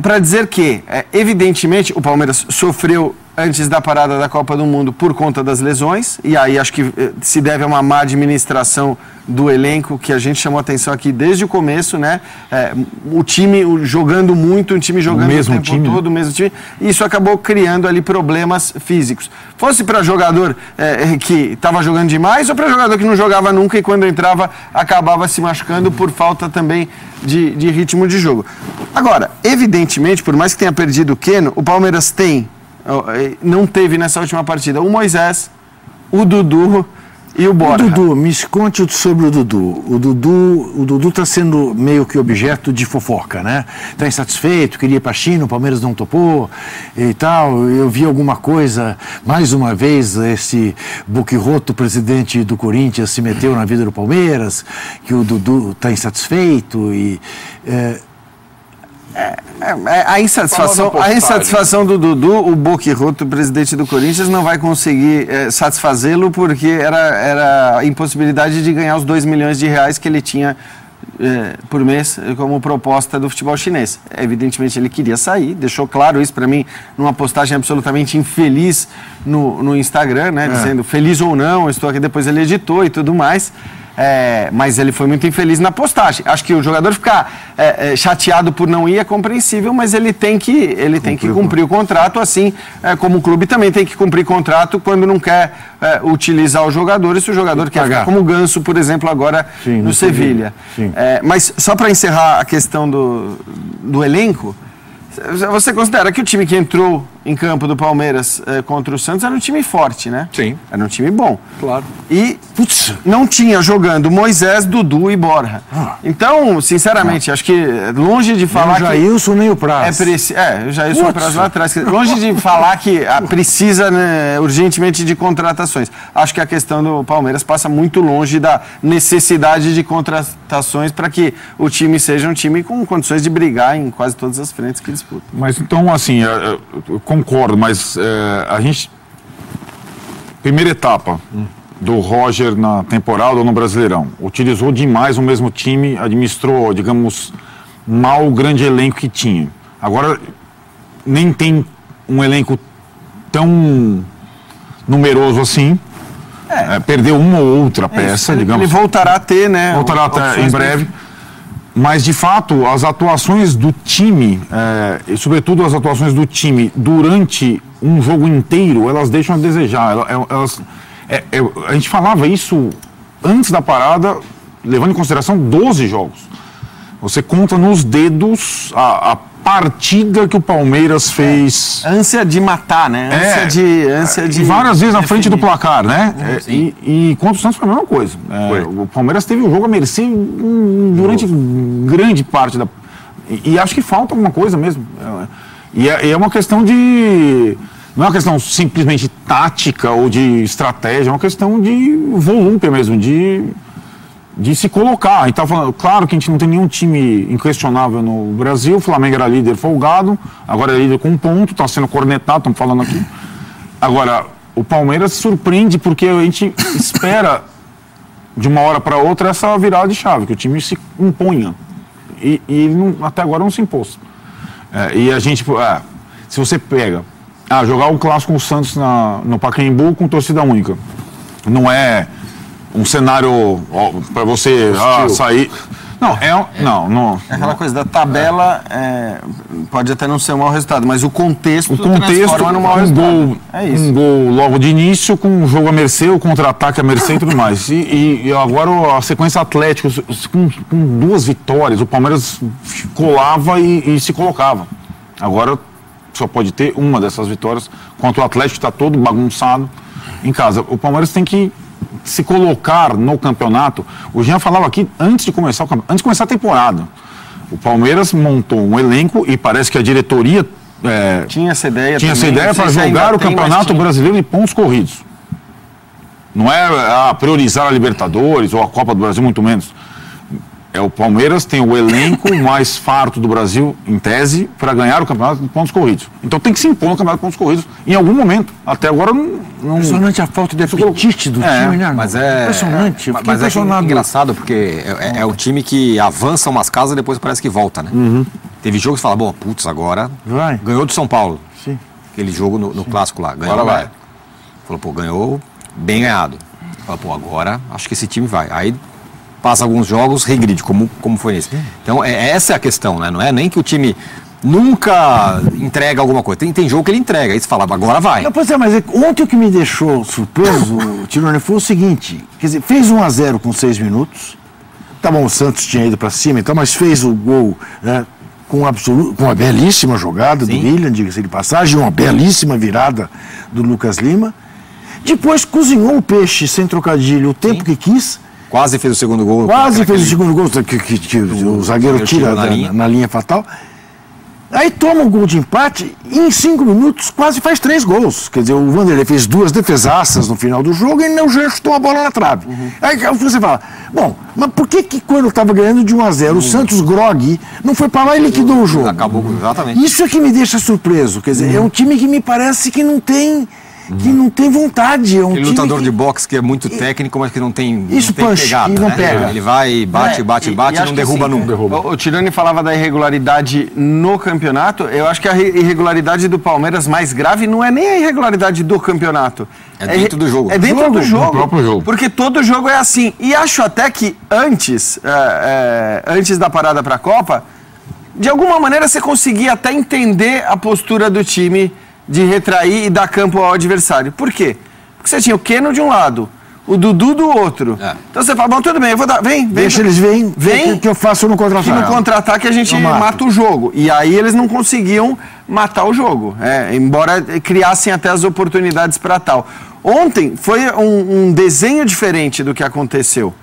Para dizer que, evidentemente, o Palmeiras sofreu antes da parada da Copa do Mundo por conta das lesões, e aí acho que se deve a uma má administração do elenco, que a gente chamou a atenção aqui desde o começo, né? O time jogando muito, o time jogando o tempo todo, o mesmo time, e isso acabou criando ali problemas físicos. Fosse para jogador que estava jogando demais, ou para jogador que não jogava nunca e quando entrava acabava se machucando por falta também de ritmo de jogo. Agora, evidentemente, por mais que tenha perdido o Keno, o Palmeiras não teve nessa última partida o Moisés, o Dudu e o Borja. O Dudu, me conte sobre o Dudu. O Dudu está sendo meio que objeto de fofoca, né? Está insatisfeito, queria ir para a China, o Palmeiras não topou e tal. Eu vi alguma coisa, mais uma vez, esse Boquirroto, presidente do Corinthians, se meteu na vida do Palmeiras, que o Dudu está insatisfeito e... A insatisfação do Dudu, o Boquirroto, presidente do Corinthians, não vai conseguir satisfazê-lo porque era a impossibilidade de ganhar os 2 milhões de reais que ele tinha por mês como proposta do futebol chinês. Evidentemente ele queria sair, deixou claro isso para mim numa postagem absolutamente infeliz no Instagram, né, dizendo feliz ou não, estou aqui, depois ele editou e tudo mais. Mas ele foi muito infeliz na postagem. Acho que o jogador ficar chateado por não ir é compreensível, mas ele tem que cumprir o contrato, assim como o clube também tem que cumprir contrato quando não quer utilizar o jogador, e se o jogador quer ficar como o Ganso, por exemplo, agora no Sevilha. Mas só para encerrar a questão do elenco, você considera que o time que entrou em campo do Palmeiras contra o Santos era um time forte, né? Sim. Era um time bom. Claro. E não tinha jogando Moisés, Dudu e Borja. Então, sinceramente, acho que longe de falar que... Nem o Jailson, nem o Praz. O Jailson e o Praz lá atrás. Longe de falar que precisa, né, urgentemente de contratações. Acho que a questão do Palmeiras passa muito longe da necessidade de contratações para que o time seja um time com condições de brigar em quase todas as frentes que disputa. Mas então, assim, eu concordo, mas a gente... Primeira etapa do Roger na temporada ou no Brasileirão. Utilizou demais o mesmo time, administrou, digamos, mal o grande elenco que tinha. Agora, nem tem um elenco tão numeroso assim. Perdeu uma ou outra peça, digamos. Ele voltará a ter, né? Voltará a ter em breve. Mas, de fato, as atuações do time, e sobretudo as atuações do time durante um jogo inteiro, elas deixam a desejar. A gente falava isso antes da parada, levando em consideração 12 jogos. Você conta nos dedos a partida que o Palmeiras fez. Ânsia de matar, né? Ânsia de várias vezes na frente do placar, né? E contra o Santos foi a mesma coisa. O Palmeiras teve o jogo à mercê durante grande parte da. E acho que falta alguma coisa mesmo. E é uma questão de. Não é uma questão simplesmente tática ou de estratégia, é uma questão de volúpia mesmo, de se colocar. A gente tá falando, claro que a gente não tem nenhum time inquestionável no Brasil. O Flamengo era líder folgado, agora é líder com 1 ponto, está sendo cornetado, estamos falando aqui. Agora, o Palmeiras surpreende porque a gente espera de uma hora para outra essa virada de chave, que o time se imponha. E ele não, até agora não se impôs. E a gente, se você pega, jogar um clássico com o Santos no Pacaembu com torcida única, não é um cenário para você sair. Não, não. Aquela coisa da tabela pode até não ser um mau resultado, mas o contexto transforma num mau resultado. Um gol logo de início, com um jogo à mercê, o contra-ataque à mercê e tudo mais. E agora a sequência atlética, com 2 vitórias, o Palmeiras colava e se colocava. Agora só pode ter uma dessas vitórias contra o Atlético, que está todo bagunçado em casa. O Palmeiras tem que se colocar no campeonato. O Jean falava aqui antes de começar a temporada. O Palmeiras montou um elenco e parece que a diretoria tinha essa ideia para jogar o Campeonato Brasileiro de pontos corridos. Não é priorizar a Libertadores ou a Copa do Brasil, muito menos. O Palmeiras tem o elenco mais farto do Brasil, em tese, para ganhar o campeonato de pontos corridos. Então tem que se impor no campeonato de pontos corridos em algum momento. Até agora não. Impressionante a falta de apetite do time, né? Mas impressionante. Eu fiquei impressionado. É engraçado, porque é um time que avança umas casas e depois parece que volta, né? Teve jogo que você fala, agora ganhou do São Paulo. Sim. Aquele jogo no clássico lá. Ganhou, agora vai. Falou, ganhou bem ganhado. Falou, agora acho que esse time vai. Aí passa alguns jogos, regride, como foi nesse. Então, essa é a questão, né? Não é nem que o time nunca entrega alguma coisa. Tem jogo que ele entrega, aí você fala, agora vai. Não, pois mas ontem o que me deixou surpreso, Tironi, foi o seguinte, quer dizer, fez 1-0 com 6 minutos, tá bom, o Santos tinha ido para cima, então, mas fez o gol, né, com uma belíssima jogada do William, diga-se de passagem, uma belíssima virada do Lucas Lima. Depois cozinhou o peixe, sem trocadilho, o tempo que quis. Quase fez o segundo gol. Quase fez o segundo gol, que o zagueiro tira na linha fatal. Aí toma um gol de empate e em 5 minutos quase faz 3 gols. Quer dizer, o Vanderlei fez 2 defesaças no final do jogo e o Jean chutou a bola na trave. Aí você fala, mas por que quando estava ganhando de 1-0, o Santos Grog não foi para lá e liquidou o jogo? Acabou, exatamente. Isso é que me deixa surpreso. Quer dizer, é um time que me parece que não tem vontade. É um time lutador de boxe que é muito técnico, mas que não tem punch, pegada, não pega. Ele vai, bate e não derruba nunca. O Tironi falava da irregularidade no campeonato. Eu acho que a irregularidade do Palmeiras mais grave não é nem a irregularidade do campeonato. É dentro do jogo. É dentro do jogo. No próprio jogo. Porque todo jogo é assim. E acho até que antes da parada para a Copa, de alguma maneira você conseguia até entender a postura do time de retrair e dar campo ao adversário. Por quê? Porque você tinha o Keno de um lado, o Dudu do outro. Então você fala, tudo bem, eu vou dar, vem. Deixa eles vem que eu faço no contra-ataque. Que no contra-ataque a gente mata o jogo. E aí eles não conseguiam matar o jogo, embora criassem até as oportunidades para tal. Ontem foi um desenho diferente do que aconteceu.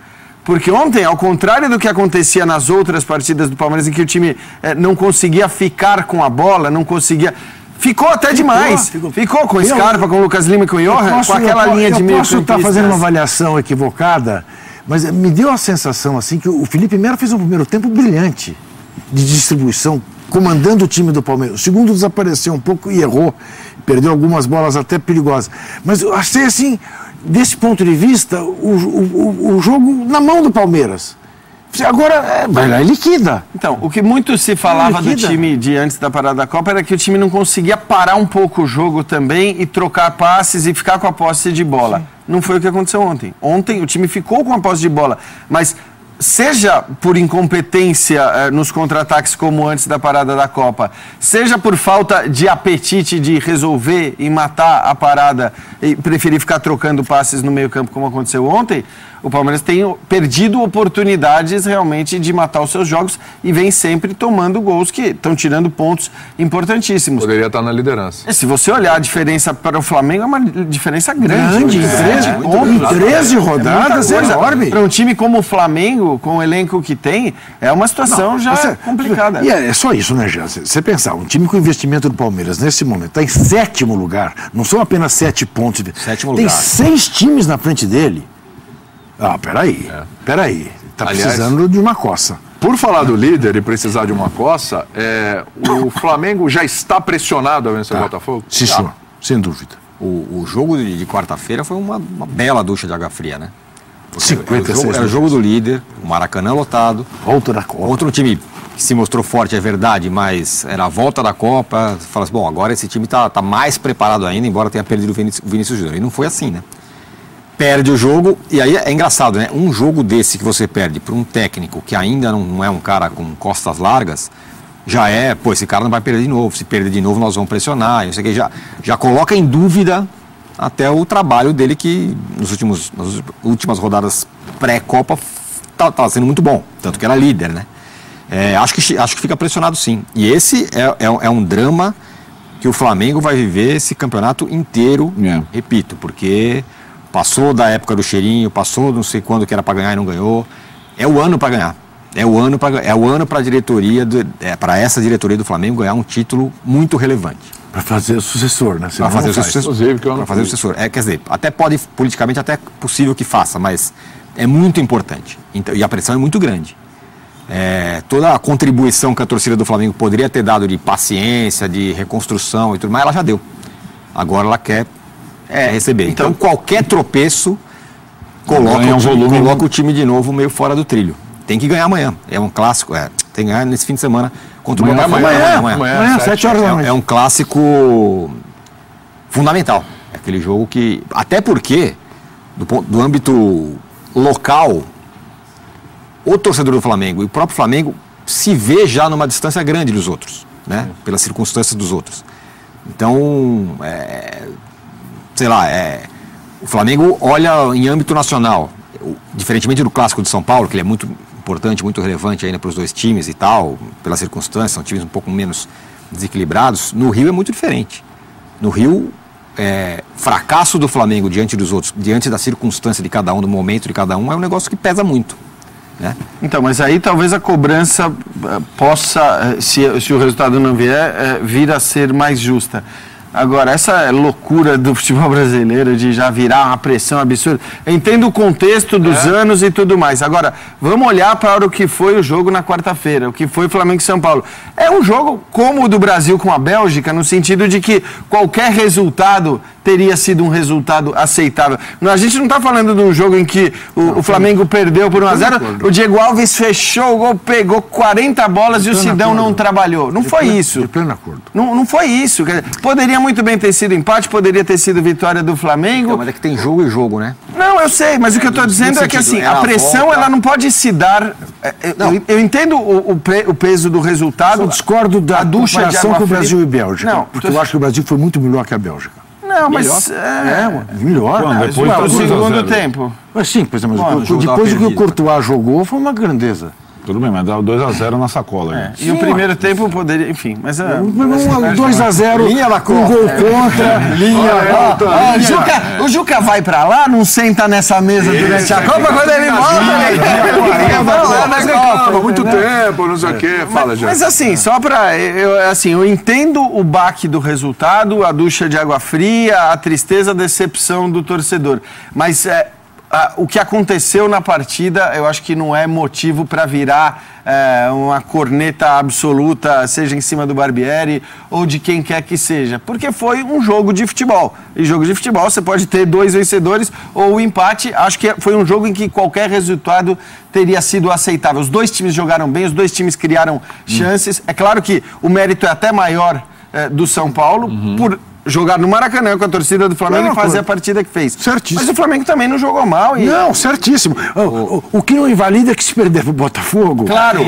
Porque ontem, ao contrário do que acontecia nas outras partidas do Palmeiras, em que o time não conseguia ficar com a bola, não conseguia... Ficou até demais. Ficou com o Scarpa, com o Lucas Lima e com o Johan, com aquela linha de meio. Eu posso estar fazendo uma avaliação equivocada, mas me deu a sensação assim que o Felipe Melo fez um primeiro tempo brilhante de distribuição, comandando o time do Palmeiras. O segundo desapareceu um pouco e errou. Perdeu algumas bolas até perigosas. Mas eu achei assim, desse ponto de vista, o jogo na mão do Palmeiras. Agora vai lá e liquida. Então, o que muito se falava do time de antes da parada da Copa era que o time não conseguia parar um pouco o jogo também e trocar passes e ficar com a posse de bola. Sim. Não foi o que aconteceu ontem. Ontem o time ficou com a posse de bola, mas seja por incompetência nos contra-ataques como antes da parada da Copa, seja por falta de apetite de resolver e matar a parada e preferir ficar trocando passes no meio-campo como aconteceu ontem, o Palmeiras tem perdido oportunidades realmente de matar os seus jogos e vem sempre tomando gols que estão tirando pontos importantíssimos. Poderia estar na liderança. Se você olhar a diferença para o Flamengo, é uma diferença grande. Em 13 rodadas é enorme. Para um time como o Flamengo, com o elenco que tem, é uma situação complicada. E é só isso, né, Jean? Você pensar, um time com investimento do Palmeiras nesse momento está em 7º lugar, não são apenas 7 pontos. 7º lugar. Tem 6 times na frente dele. Peraí. Tá precisando de uma coça. Por falar do líder e precisar de uma coça, o Flamengo já está pressionado a vencer o Botafogo? Sim, senhor. Sem dúvida. O jogo de quarta-feira foi uma bela ducha de água fria, né? 56 era o jogo do líder, o Maracanã lotado. Volta da Copa. Outro time que se mostrou forte, é verdade, mas era a volta da Copa. Fala assim, bom, agora esse time tá mais preparado ainda, embora tenha perdido o Vinícius Júnior. E não foi assim, né? Perde o jogo, e aí é engraçado, né? Um jogo desse que você perde para um técnico que ainda não é um cara com costas largas, já esse cara não vai perder de novo. Se perder de novo, nós vamos pressionar. Não sei o que, já coloca em dúvida até o trabalho dele, que nas últimas rodadas pré-Copa estava sendo muito bom, tanto que era líder, né? Acho que fica pressionado sim. E esse é um drama que o Flamengo vai viver esse campeonato inteiro, repito, porque passou da época do cheirinho, passou não sei quando que era para ganhar e não ganhou. É o ano para ganhar. É o ano para a diretoria, para essa diretoria do Flamengo ganhar um título muito relevante. Para fazer o sucessor, né? Para fazer o sucessor. Para fazer o sucessor. Quer dizer, até pode, politicamente, até possível que faça, mas é muito importante. Então, e a pressão é muito grande. Toda a contribuição que a torcida do Flamengo poderia ter dado de paciência, de reconstrução e tudo mais, ela já deu. Agora ela quer receber. Então qualquer tropeço coloca o time de novo meio fora do trilho. Tem que ganhar amanhã. É um clássico. Tem que ganhar nesse fim de semana contra o Botafogo. Amanhã, 7 horas da noite. É um clássico fundamental. É aquele jogo que... Até porque, do âmbito local, o torcedor do Flamengo e o próprio Flamengo se vê já numa distância grande dos outros, né? Pelas circunstâncias dos outros. Então, o Flamengo olha em âmbito nacional, diferentemente do clássico de São Paulo, que ele é muito importante, muito relevante ainda para os dois times e tal, pelas circunstâncias, são times um pouco menos desequilibrados. No Rio é muito diferente. No Rio, fracasso do Flamengo diante dos outros, diante da circunstância de cada um, do momento de cada um, é um negócio que pesa muito, né? Então, mas aí talvez a cobrança possa, se o resultado não vier, vir a ser mais justa. Agora, essa loucura do futebol brasileiro de já virar uma pressão absurda, eu entendo o contexto dos anos e tudo mais. Agora, vamos olhar para o que foi o jogo na quarta-feira, o que foi Flamengo e São Paulo. É um jogo como o do Brasil com a Bélgica, no sentido de que qualquer resultado teria sido um resultado aceitável. A gente não está falando de um jogo em que o Flamengo perdeu por 1-0, o Diego Alves fechou o gol, pegou 40 bolas e o Sidão não trabalhou. Não foi isso. De pleno acordo. Não foi isso. Poderia muito bem ter sido empate, poderia ter sido vitória do Flamengo. Mas é que tem jogo e jogo, né? Não, eu sei, mas o que eu estou dizendo é que assim, a pressão ela não pode se dar... Eu entendo o peso do resultado. Eu discordo da comparação com o Brasil e Bélgica, porque eu acho que o Brasil foi muito melhor que a Bélgica. Não, mas... Melhor. Depois do segundo tempo. Mas sim, mas depois do que o Courtois jogou, foi uma grandeza. Tudo bem, mas dá 2-0 na sacola. E o primeiro tempo poderia, enfim, mas... 2-0, com gol contra. O Juca vai pra lá, não senta nessa mesa durante a Copa, quando ele volta, muito tempo, não sei o quê. Fala, já. Mas assim, só pra... Eu entendo o baque do resultado, a ducha de água fria, a tristeza, a decepção do torcedor, mas... o que aconteceu na partida, eu acho que não é motivo para virar uma corneta absoluta, seja em cima do Barbieri ou de quem quer que seja, porque foi um jogo de futebol. E jogo de futebol você pode ter 2 vencedores ou o empate. Acho que foi um jogo em que qualquer resultado teria sido aceitável. Os 2 times jogaram bem, os 2 times criaram chances. É claro que o mérito é até maior do São Paulo por jogar no Maracanã com a torcida do Flamengo e fazer a partida que fez. Certíssimo. Mas o Flamengo também não jogou mal. Não, certíssimo. O que não invalida é que se perder pro Botafogo... Claro.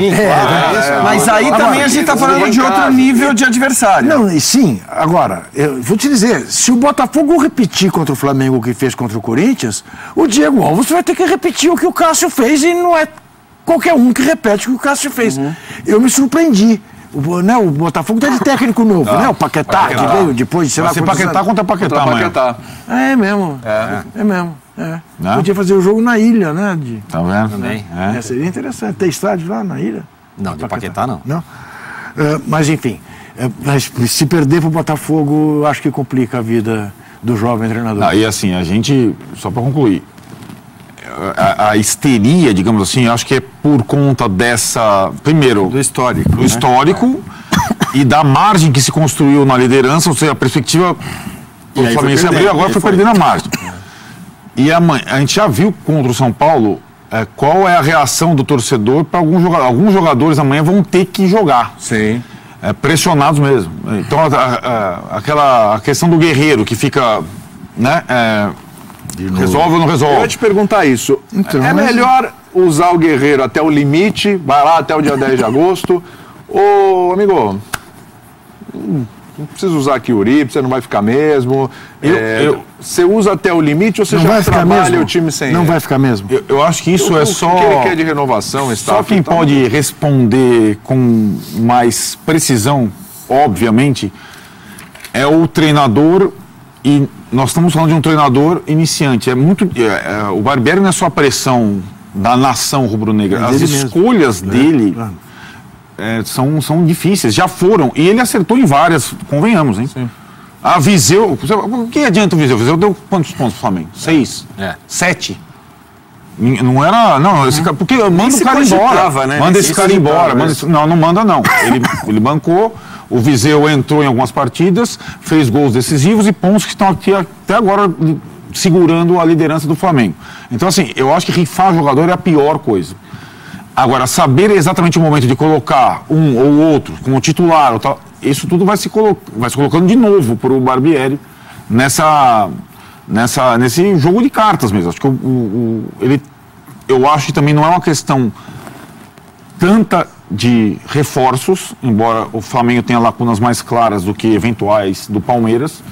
Mas aí agora, também a gente está falando de outro nível de adversário. Não, e sim. Agora, eu vou te dizer, se o Botafogo repetir contra o Flamengo o que fez contra o Corinthians, o Diego Alves vai ter que repetir o que o Cássio fez e não é qualquer um que repete o que o Cássio fez. Eu me surpreendi. O Botafogo tá de técnico novo, né? O Paquetá, que veio depois de, sei lá... Vai ser Paquetá contra Paquetá, Paquetá. É mesmo. É mesmo. Podia fazer o jogo na ilha, né? Tá vendo? Também. Seria interessante. Tem estádio lá na ilha? Não, de Paquetá não. Não? Mas enfim, mas se perder pro Botafogo, eu acho que complica a vida do jovem treinador. E assim, a gente, só para concluir, a histeria, digamos assim, acho que é por conta dessa, primeiro, do histórico. Do histórico e da margem que se construiu na liderança, ou seja, a perspectiva do Flamengo se abriu, agora foi perdendo a margem. E a gente já viu contra o São Paulo qual é a reação do torcedor para alguns jogadores amanhã vão ter que jogar. Sim. Pressionados mesmo. Então, a questão do Guerreiro que fica, né? Resolve ou não resolve? Eu ia te perguntar isso. Então, melhor usar o Guerreiro até o limite, vai lá até o dia 10 de agosto, ou, amigo, não precisa usar aqui o Uribe, você não vai ficar mesmo. Você usa até o limite ou você não já trabalha o time sem Não vai ficar mesmo. Eu acho que isso é só... O que ele quer de renovação, só quem pode responder com mais precisão, obviamente, é o treinador. E nós estamos falando de um treinador iniciante. O Barbieri não é só a pressão da nação rubro-negra. As escolhas dele são difíceis, já foram. E ele acertou em várias, convenhamos, hein? Sim. A Viseu, o que adianta o Viseu? O Viseu deu quantos pontos pro Flamengo? 6? 7? Não era. Não, porque manda o cara embora. Né? Manda esse cara embora. Não manda não. Ele bancou. O Viseu entrou em algumas partidas, fez gols decisivos e pontos que estão aqui até agora segurando a liderança do Flamengo. Então, assim, eu acho que rifar jogador é a pior coisa. Agora, saber exatamente o momento de colocar um ou outro como titular, ou tal, isso tudo vai se colocando de novo para o Barbieri nesse jogo de cartas mesmo. Acho que eu acho que também não é uma questão tanta de reforços, embora o Flamengo tenha lacunas mais claras do que eventuais do Palmeiras,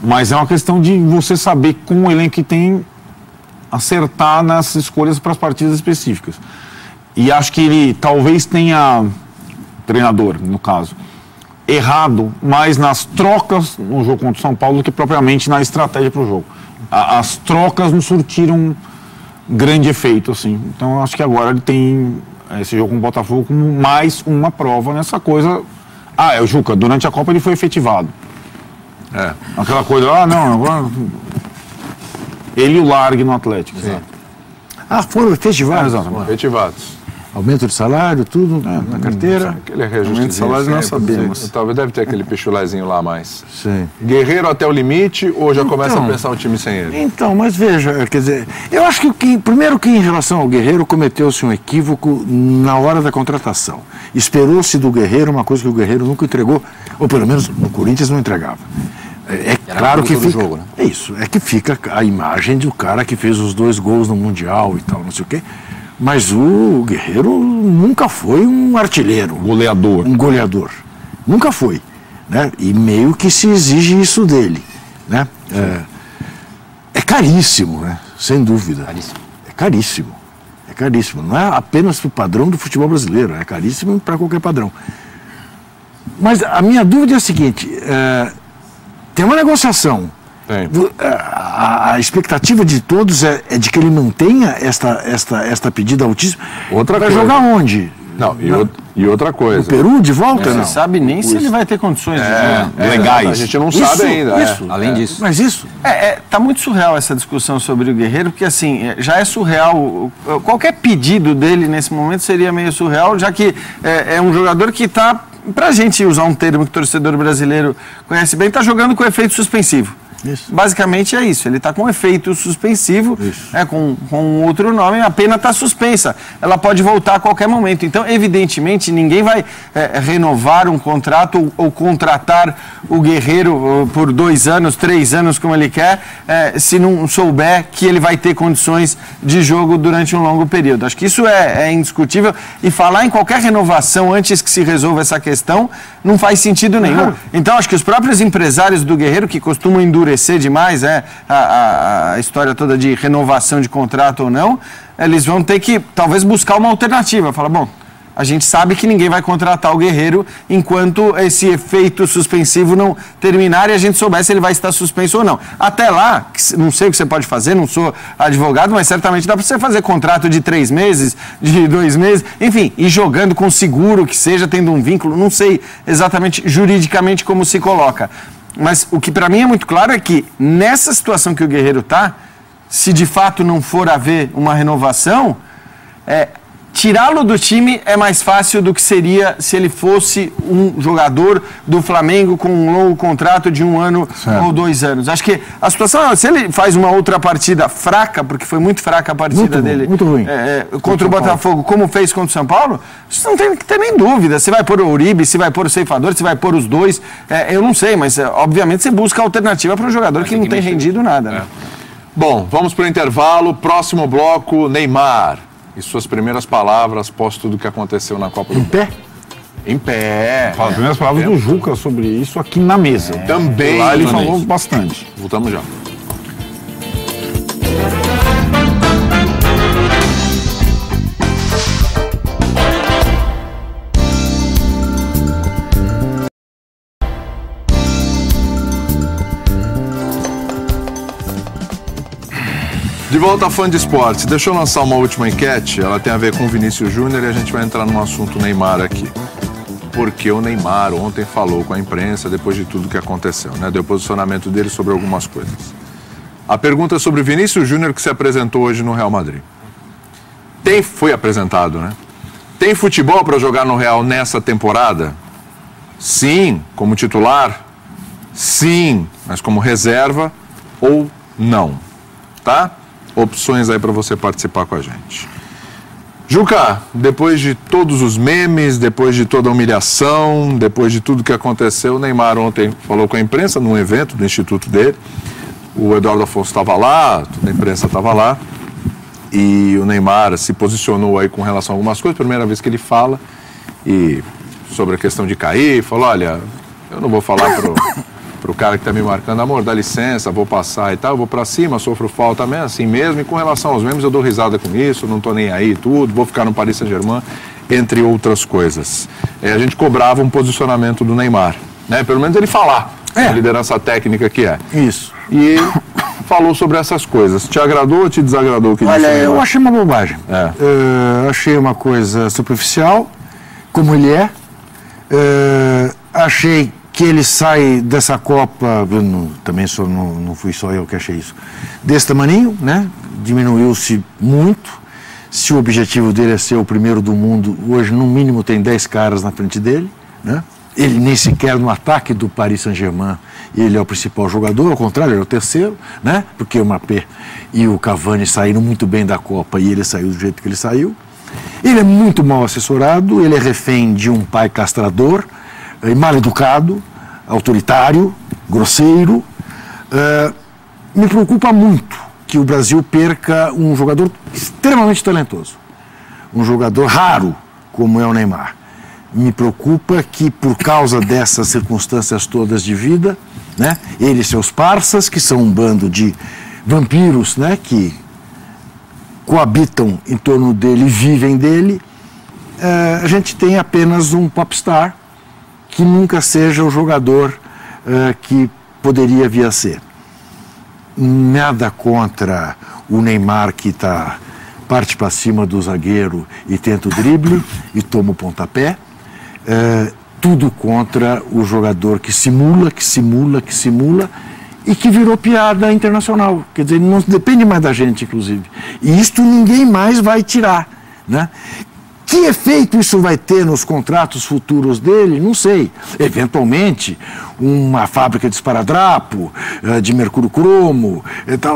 mas é uma questão de você saber com o elenco que tem acertar nas escolhas para as partidas específicas. E acho que ele talvez tenha, treinador no caso, errado mais nas trocas no jogo contra o São Paulo do que propriamente na estratégia para o jogo. As trocas não surtiram grande efeito, assim. Então acho que agora ele tem esse jogo com o Botafogo como mais uma prova nessa coisa. O Juca, durante a Copa ele foi efetivado. Aquela coisa, agora ele e o Largue no Atlético. Foram efetivados? Exatamente. Efetivados. Aumento de salário, tudo na carteira. Aquele reajuste de salário nós sabemos. Talvez deve ter aquele pichulezinho lá a mais. Sim. Guerreiro até o limite ou já começa a pensar o time sem ele? Então, mas veja, quer dizer, eu acho que primeiro que em relação ao Guerreiro cometeu-se um equívoco na hora da contratação. Esperou-se do Guerreiro uma coisa que o Guerreiro nunca entregou, ou pelo menos no Corinthians não entregava. Claro que fica, jogo, né? É isso, é que fica a imagem do cara que fez os 2 gols no Mundial e tal, não sei o quê. Mas o Guerreiro nunca foi um artilheiro. Goleador. Um goleador. Nunca foi. Né? E meio que se exige isso dele. Né? É caríssimo, né? Sem dúvida. É caríssimo. É caríssimo. Não é apenas para o padrão do futebol brasileiro, é caríssimo para qualquer padrão. Mas a minha dúvida é a seguinte, tem uma negociação. A expectativa de todos é de que ele mantenha esta pedida altíssima. Outra vai coisa. jogar onde? Não, e outra coisa. O Peru de volta, Não não? se sabe nem se ele vai ter condições de jogar. Legais. A gente não sabe ainda. Isso. Além disso. Mas isso... Tá muito surreal essa discussão sobre o Guerreiro, porque assim, já é surreal. Qualquer pedido dele nesse momento seria meio surreal, já que é um jogador que está, pra gente usar um termo que o torcedor brasileiro conhece bem, está jogando com efeito suspensivo. Isso. Basicamente é isso, ele está com efeito suspensivo, com outro nome, a pena está suspensa, ela pode voltar a qualquer momento. Então, evidentemente, ninguém vai renovar um contrato ou contratar o Guerreiro por 2 anos, 3 anos, como ele quer, se não souber que ele vai ter condições de jogo durante um longo período. Acho que isso é indiscutível, e falar em qualquer renovação antes que se resolva essa questão não faz sentido nenhum. Então, acho que os próprios empresários do Guerreiro, que costumam endurecer demais a história toda de renovação de contrato ou não, eles vão ter que talvez buscar uma alternativa. Falar, bom, a gente sabe que ninguém vai contratar o Guerreiro enquanto esse efeito suspensivo não terminar e a gente souber se ele vai estar suspenso ou não. Até lá, não sei o que você pode fazer, não sou advogado, mas certamente dá para você fazer contrato de 3 meses, de 2 meses, enfim, ir jogando com seguro, que seja, tendo um vínculo, não sei exatamente juridicamente como se coloca. Mas o que para mim é muito claro é que nessa situação que o Guerreiro está, se de fato não for haver uma renovação, tirá-lo do time é mais fácil do que seria se ele fosse um jogador do Flamengo com um longo contrato de 1 ano ou 2 anos. Acho que a situação é, se ele faz uma outra partida fraca, porque foi muito fraca a partida dele muito ruim. Contra o Botafogo, como fez contra o São Paulo, você não tem que ter nem dúvida. Você vai pôr o Uribe, se vai pôr o Ceifador, se vai pôr os dois, eu não sei, mas obviamente você busca alternativa para um jogador que não tem rendido nada. Né? Bom, vamos para o intervalo. Próximo bloco, Neymar. E suas primeiras palavras após tudo que aconteceu na Copa do Mundo. Em pé. As primeiras palavras do Juca sobre isso aqui na mesa. Também. Lá ele falou bastante. Voltamos já. De volta a Fã de Esportes. Deixa eu lançar uma última enquete. Ela tem a ver com o Vinícius Júnior e a gente vai entrar no assunto Neymar aqui. Porque o Neymar ontem falou com a imprensa depois de tudo que aconteceu, né? Deu posicionamento dele sobre algumas coisas. A pergunta é sobre o Vinícius Júnior que se apresentou hoje no Real Madrid. Foi apresentado, né? Tem futebol para jogar no Real nessa temporada? Sim, como titular? Sim, mas como reserva ou não? Tá? Opções aí para você participar com a gente. Juca, depois de todos os memes, depois de toda a humilhação, depois de tudo que aconteceu, o Neymar ontem falou com a imprensa num evento do instituto dele. O Eduardo Afonso estava lá, toda a imprensa estava lá. E o Neymar se posicionou aí com relação a algumas coisas, primeira vez que ele fala, e sobre a questão de cair, falou, olha, eu não vou falar pro cara que tá me marcando, amor, dá licença, vou passar e tal, eu vou pra cima, sofro falta mesmo, assim mesmo, e com relação aos memes eu dou risada com isso, não tô nem aí tudo, vou ficar no Paris Saint-Germain, entre outras coisas. A gente cobrava um posicionamento do Neymar, né? Pelo menos ele falar, a liderança técnica que é. Isso. E falou sobre essas coisas. Te agradou ou te desagradou o que disse? Olha, eu achei uma bobagem. É. Achei uma coisa superficial, como ele é. Achei que ele sai dessa Copa, também não fui só eu que achei isso, desse tamaninho, né? Diminuiu-se muito. Se o objetivo dele é ser o primeiro do mundo, hoje no mínimo tem 10 caras na frente dele, né? Ele nem sequer no ataque do Paris Saint-Germain, ele é o principal jogador, ao contrário, ele é o terceiro, né? Porque o Mbappé e o Cavani saíram muito bem da Copa e ele saiu do jeito que ele saiu. Ele é muito mal assessorado, ele é refém de um pai castrador, mal educado, autoritário, grosseiro. Me preocupa muito que o Brasil perca um jogador extremamente talentoso, um jogador raro como é o Neymar. Me preocupa que por causa dessas circunstâncias todas de vida, né, ele e seus parças, que são um bando de vampiros, né, que coabitam em torno dele e vivem dele, a gente tem apenas um popstar que nunca seja o jogador que poderia vir a ser. Nada contra o Neymar, que está parte para cima do zagueiro e tenta o drible e toma o pontapé. Tudo contra o jogador que simula e que virou piada internacional. Quer dizer, não depende mais da gente, inclusive. E isto ninguém mais vai tirar, né? Que efeito isso vai ter nos contratos futuros dele? Não sei. Eventualmente, uma fábrica de esparadrapo, de mercúrio cromo,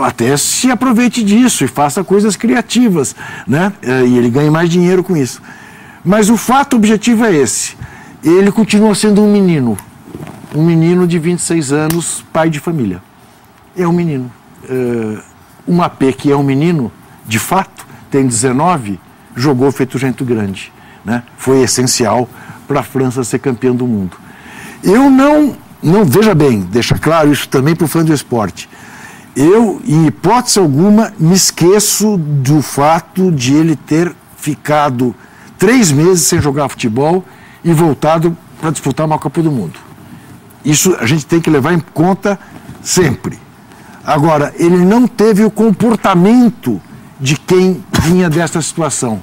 até se aproveite disso e faça coisas criativas, né? E ele ganhe mais dinheiro com isso. Mas o fato objetivo é esse. Ele continua sendo um menino de 26 anos, pai de família. É um menino. Um AP que é um menino, de fato, tem 19, jogou feito gente grande, né? Foi essencial para a França ser campeã do mundo. Eu não, veja bem, deixa claro isso também para o fã do esporte. Eu, em hipótese alguma, me esqueço do fato de ele ter ficado 3 meses sem jogar futebol e voltado para disputar uma Copa do Mundo. Isso a gente tem que levar em conta sempre. Agora, ele não teve o comportamento de quem vinha dessa situação.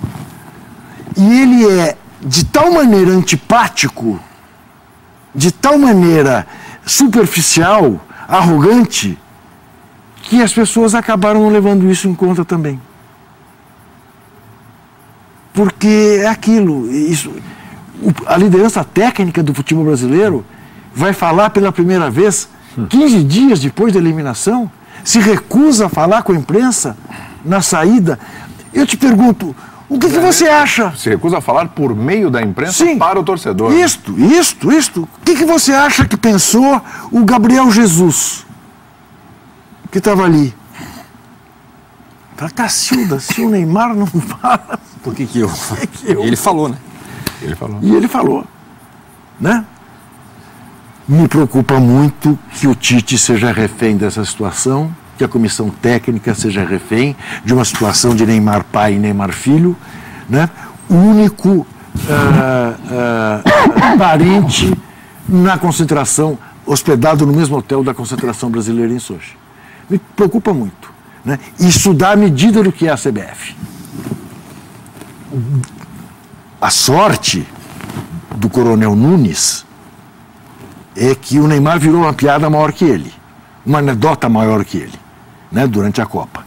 E ele é de tal maneira antipático, de tal maneira superficial, arrogante, que as pessoas acabaram levando isso em conta também. Porque é aquilo, a liderança técnica do futebol brasileiro vai falar pela primeira vez 15 dias depois da eliminação, se recusa a falar com a imprensa na saída. Eu te pergunto, o que você acha? Se recusa a falar por meio da imprensa. Sim, para o torcedor. Isto. O que você acha que pensou o Gabriel Jesus, que estava ali? Cacilda, se o Neymar não fala... Por que eu? Ele falou, né? E ele falou, né? Me preocupa muito que o Tite seja refém dessa situação, que a comissão técnica seja refém de uma situação de Neymar pai e Neymar filho, né? O único parente na concentração, hospedado no mesmo hotel da concentração brasileira em Sochi. Me preocupa muito, né? Isso dá a medida do que é a CBF. A sorte do Coronel Nunes é que o Neymar virou uma piada maior que ele, uma anedota maior que ele, né, durante a Copa.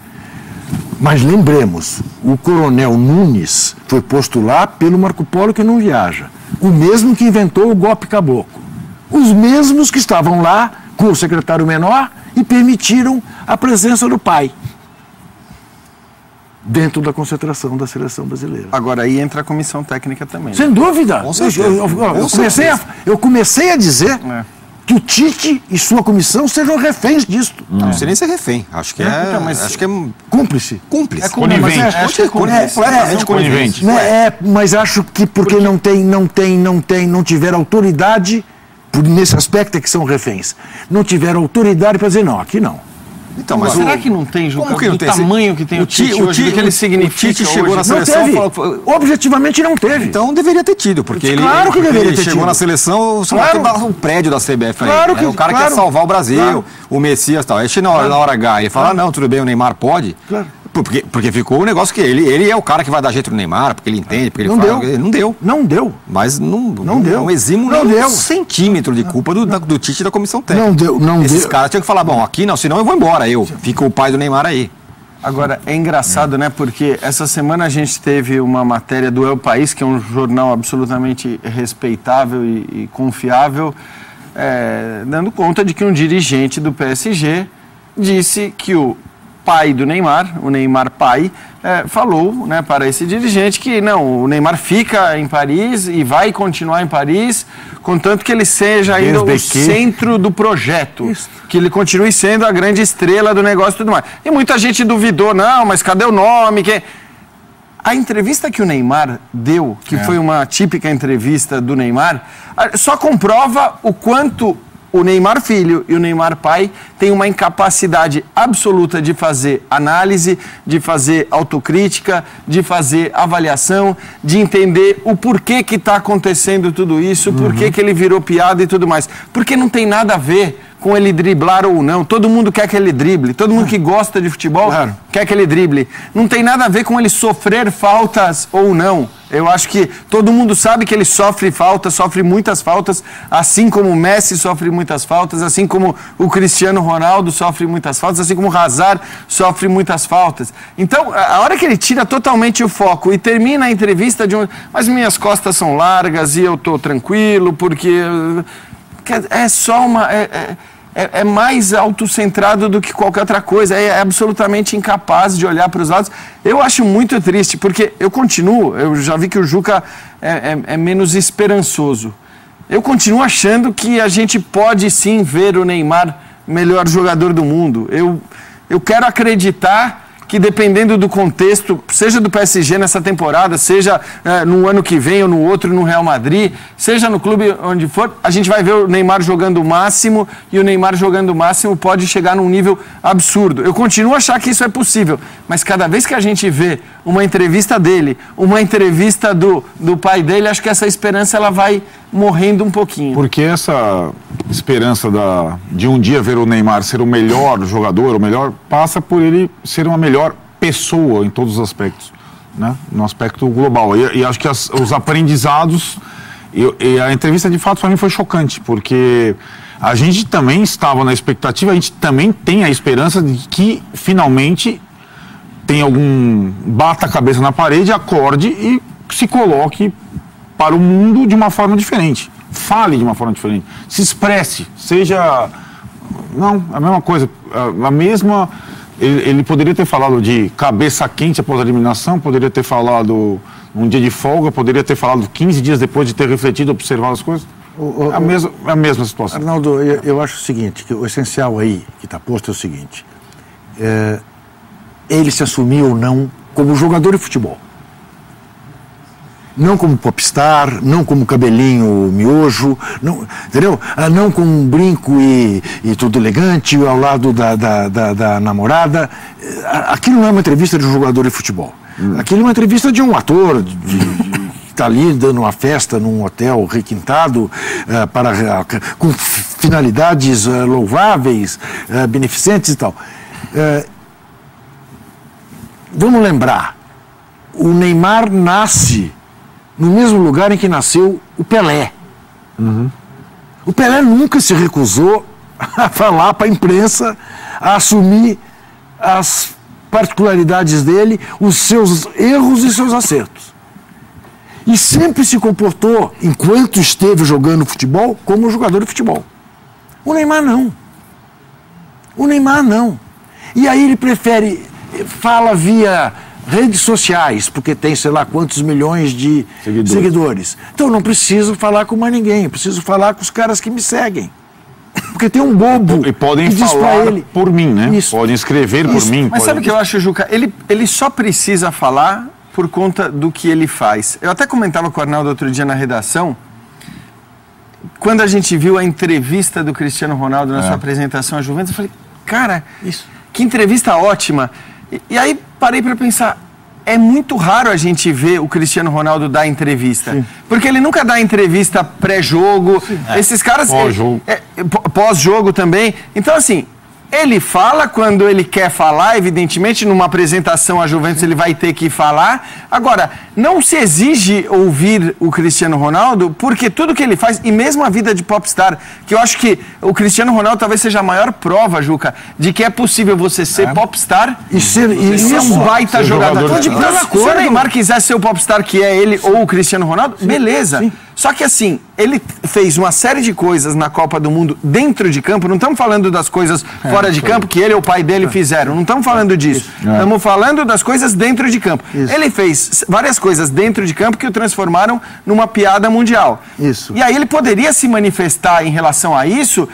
Mas lembremos, o Coronel Nunes foi posto lá pelo Marco Polo que não viaja, o mesmo que inventou o golpe caboclo, os mesmos que estavam lá com o secretário menor e permitiram a presença do pai dentro da concentração da seleção brasileira. Agora aí entra a comissão técnica também. Sem dúvida. Eu comecei a dizer que o Tite e sua comissão sejam reféns disto. Não sei nem ser refém. Acho que acho que é cúmplice. Cúmplice. É conivente. Completamente conivente. Mas acho que porque não tiveram autoridade, nesse aspecto é que são reféns, não tiveram autoridade para dizer não, aqui não. Então, mas será que não tem, Juca, do tamanho que tem o Tite hoje, do que ele significa? O Tite chegou na seleção... Não teve. Objetivamente não teve. Então deveria ter tido, porque claro que deveria ter tido. Chegou na seleção, claro. Um prédio da CBF. Claro aí, o cara quer salvar o Brasil, o Messias e tal. Aí na hora H, ele fala, não, tudo bem, o Neymar pode. Claro. Porque ficou um negócio que ele é o cara que vai dar jeito no Neymar, porque ele entende, porque ele fala. Não deu. Não deu. Mas não deu. Não exime um centímetro de culpa do Tite e da comissão técnica. Não deu. Esses caras tinham que falar, bom, aqui não, senão eu vou embora. Fica o pai do Neymar aí. Agora, é engraçado, né? Porque essa semana a gente teve uma matéria do El País, que é um jornal absolutamente respeitável e confiável, dando conta de que um dirigente do PSG disse que o pai do Neymar, o Neymar pai, falou, né, para esse dirigente que não, o Neymar fica em Paris e vai continuar em Paris, contanto que ele seja ainda o centro do projeto, que ele continue sendo a grande estrela do negócio e tudo mais. E muita gente duvidou, não, mas cadê o nome? A entrevista que o Neymar deu, que foi uma típica entrevista do Neymar, só comprova o quanto o Neymar filho e o Neymar pai têm uma incapacidade absoluta de fazer análise, de fazer autocrítica, de fazer avaliação, de entender o porquê que está acontecendo tudo isso, porquê que ele virou piada e tudo mais. Porque não tem nada a ver com ele driblar ou não. Todo mundo quer que ele drible. Todo mundo que gosta de futebol quer que ele drible. Não tem nada a ver com ele sofrer faltas ou não. Eu acho que todo mundo sabe que ele sofre faltas, sofre muitas faltas, assim como o Messi sofre muitas faltas, assim como o Cristiano Ronaldo sofre muitas faltas, assim como o Hazard sofre muitas faltas. Então, a hora que ele tira totalmente o foco e termina a entrevista de mas minhas costas são largas e eu tô tranquilo, porque é só uma... É mais autocentrado do que qualquer outra coisa, é absolutamente incapaz de olhar para os lados. Eu acho muito triste, porque eu já vi que o Juca é menos esperançoso. Eu continuo achando que a gente pode sim ver o Neymar melhor jogador do mundo. Eu quero acreditar que dependendo do contexto, seja do PSG nessa temporada, seja no ano que vem ou no outro no Real Madrid, seja no clube onde for, a gente vai ver o Neymar jogando o máximo e o Neymar jogando o máximo pode chegar num nível absurdo. Eu continuo a achar que isso é possível, mas cada vez que a gente vê uma entrevista dele, uma entrevista do pai dele, acho que essa esperança ela vai morrendo um pouquinho. Porque essa esperança de um dia ver o Neymar ser o melhor jogador, passa por ele ser uma melhor pessoa em todos os aspectos, né? No aspecto global. E acho que os aprendizados... E a entrevista, de fato, para mim foi chocante, porque a gente também estava na expectativa, a gente também tem a esperança de que, finalmente, tem bata a cabeça na parede, acorde e se coloque para o mundo de uma forma diferente. Fale de uma forma diferente. Se expresse. Seja... Não, a mesma coisa. A mesma... Ele poderia ter falado de cabeça quente após a eliminação, poderia ter falado um dia de folga, poderia ter falado 15 dias depois de ter refletido, observado as coisas. É a mesma situação. Arnaldo, eu acho o seguinte, que o essencial aí que está posto é o seguinte. Ele se assumiu ou não como jogador de futebol. Não como popstar, não como cabelinho miojo, não, entendeu? Não com um brinco e tudo elegante ao lado da namorada. Aquilo não é uma entrevista de um jogador de futebol. Aquilo é uma entrevista de um ator que está ali dando uma festa num hotel requintado com finalidades louváveis, beneficentes e tal. Vamos lembrar, o Neymar nasce no mesmo lugar em que nasceu o Pelé. O Pelé nunca se recusou a falar para a imprensa, a assumir as particularidades dele, os seus erros e seus acertos. E sempre se comportou, enquanto esteve jogando futebol, como jogador de futebol. O Neymar não. O Neymar não. E aí ele fala via redes sociais, porque tem sei lá quantos milhões de seguidores. Então eu não preciso falar com mais ninguém, eu preciso falar com os caras que me seguem. Porque tem um bobo e podem que diz falar ele, por mim, né? Isso. Podem escrever por mim. Mas sabe o que eu acho, Juca? Ele só precisa falar por conta do que ele faz. Eu até comentava com o Arnaldo outro dia na redação, quando a gente viu a entrevista do Cristiano Ronaldo na sua apresentação à Juventus, eu falei, cara, que entrevista ótima. E aí parei para pensar, é muito raro a gente ver o Cristiano Ronaldo dar entrevista. Sim. Porque ele nunca dá entrevista pré-jogo. Esses caras... Pós-jogo. Pós-jogo também. Então, assim, ele fala quando ele quer falar, evidentemente, numa apresentação à Juventus ele vai ter que falar. Agora, não se exige ouvir o Cristiano Ronaldo, porque tudo que ele faz, e mesmo a vida de popstar, que eu acho que o Cristiano Ronaldo talvez seja a maior prova, Juca, de que é possível você ser popstar e ser um baita jogador. Se o Neymar quiser ser o popstar que é ele ou o Cristiano Ronaldo, beleza. Sim. Só que assim, ele fez uma série de coisas na Copa do Mundo dentro de campo, não estamos falando das coisas fora de campo que ele ou o pai dele fizeram, não estamos falando disso. Estamos falando das coisas dentro de campo. Isso. Ele fez várias coisas dentro de campo que o transformaram numa piada mundial. Isso. E aí ele poderia se manifestar em relação a isso,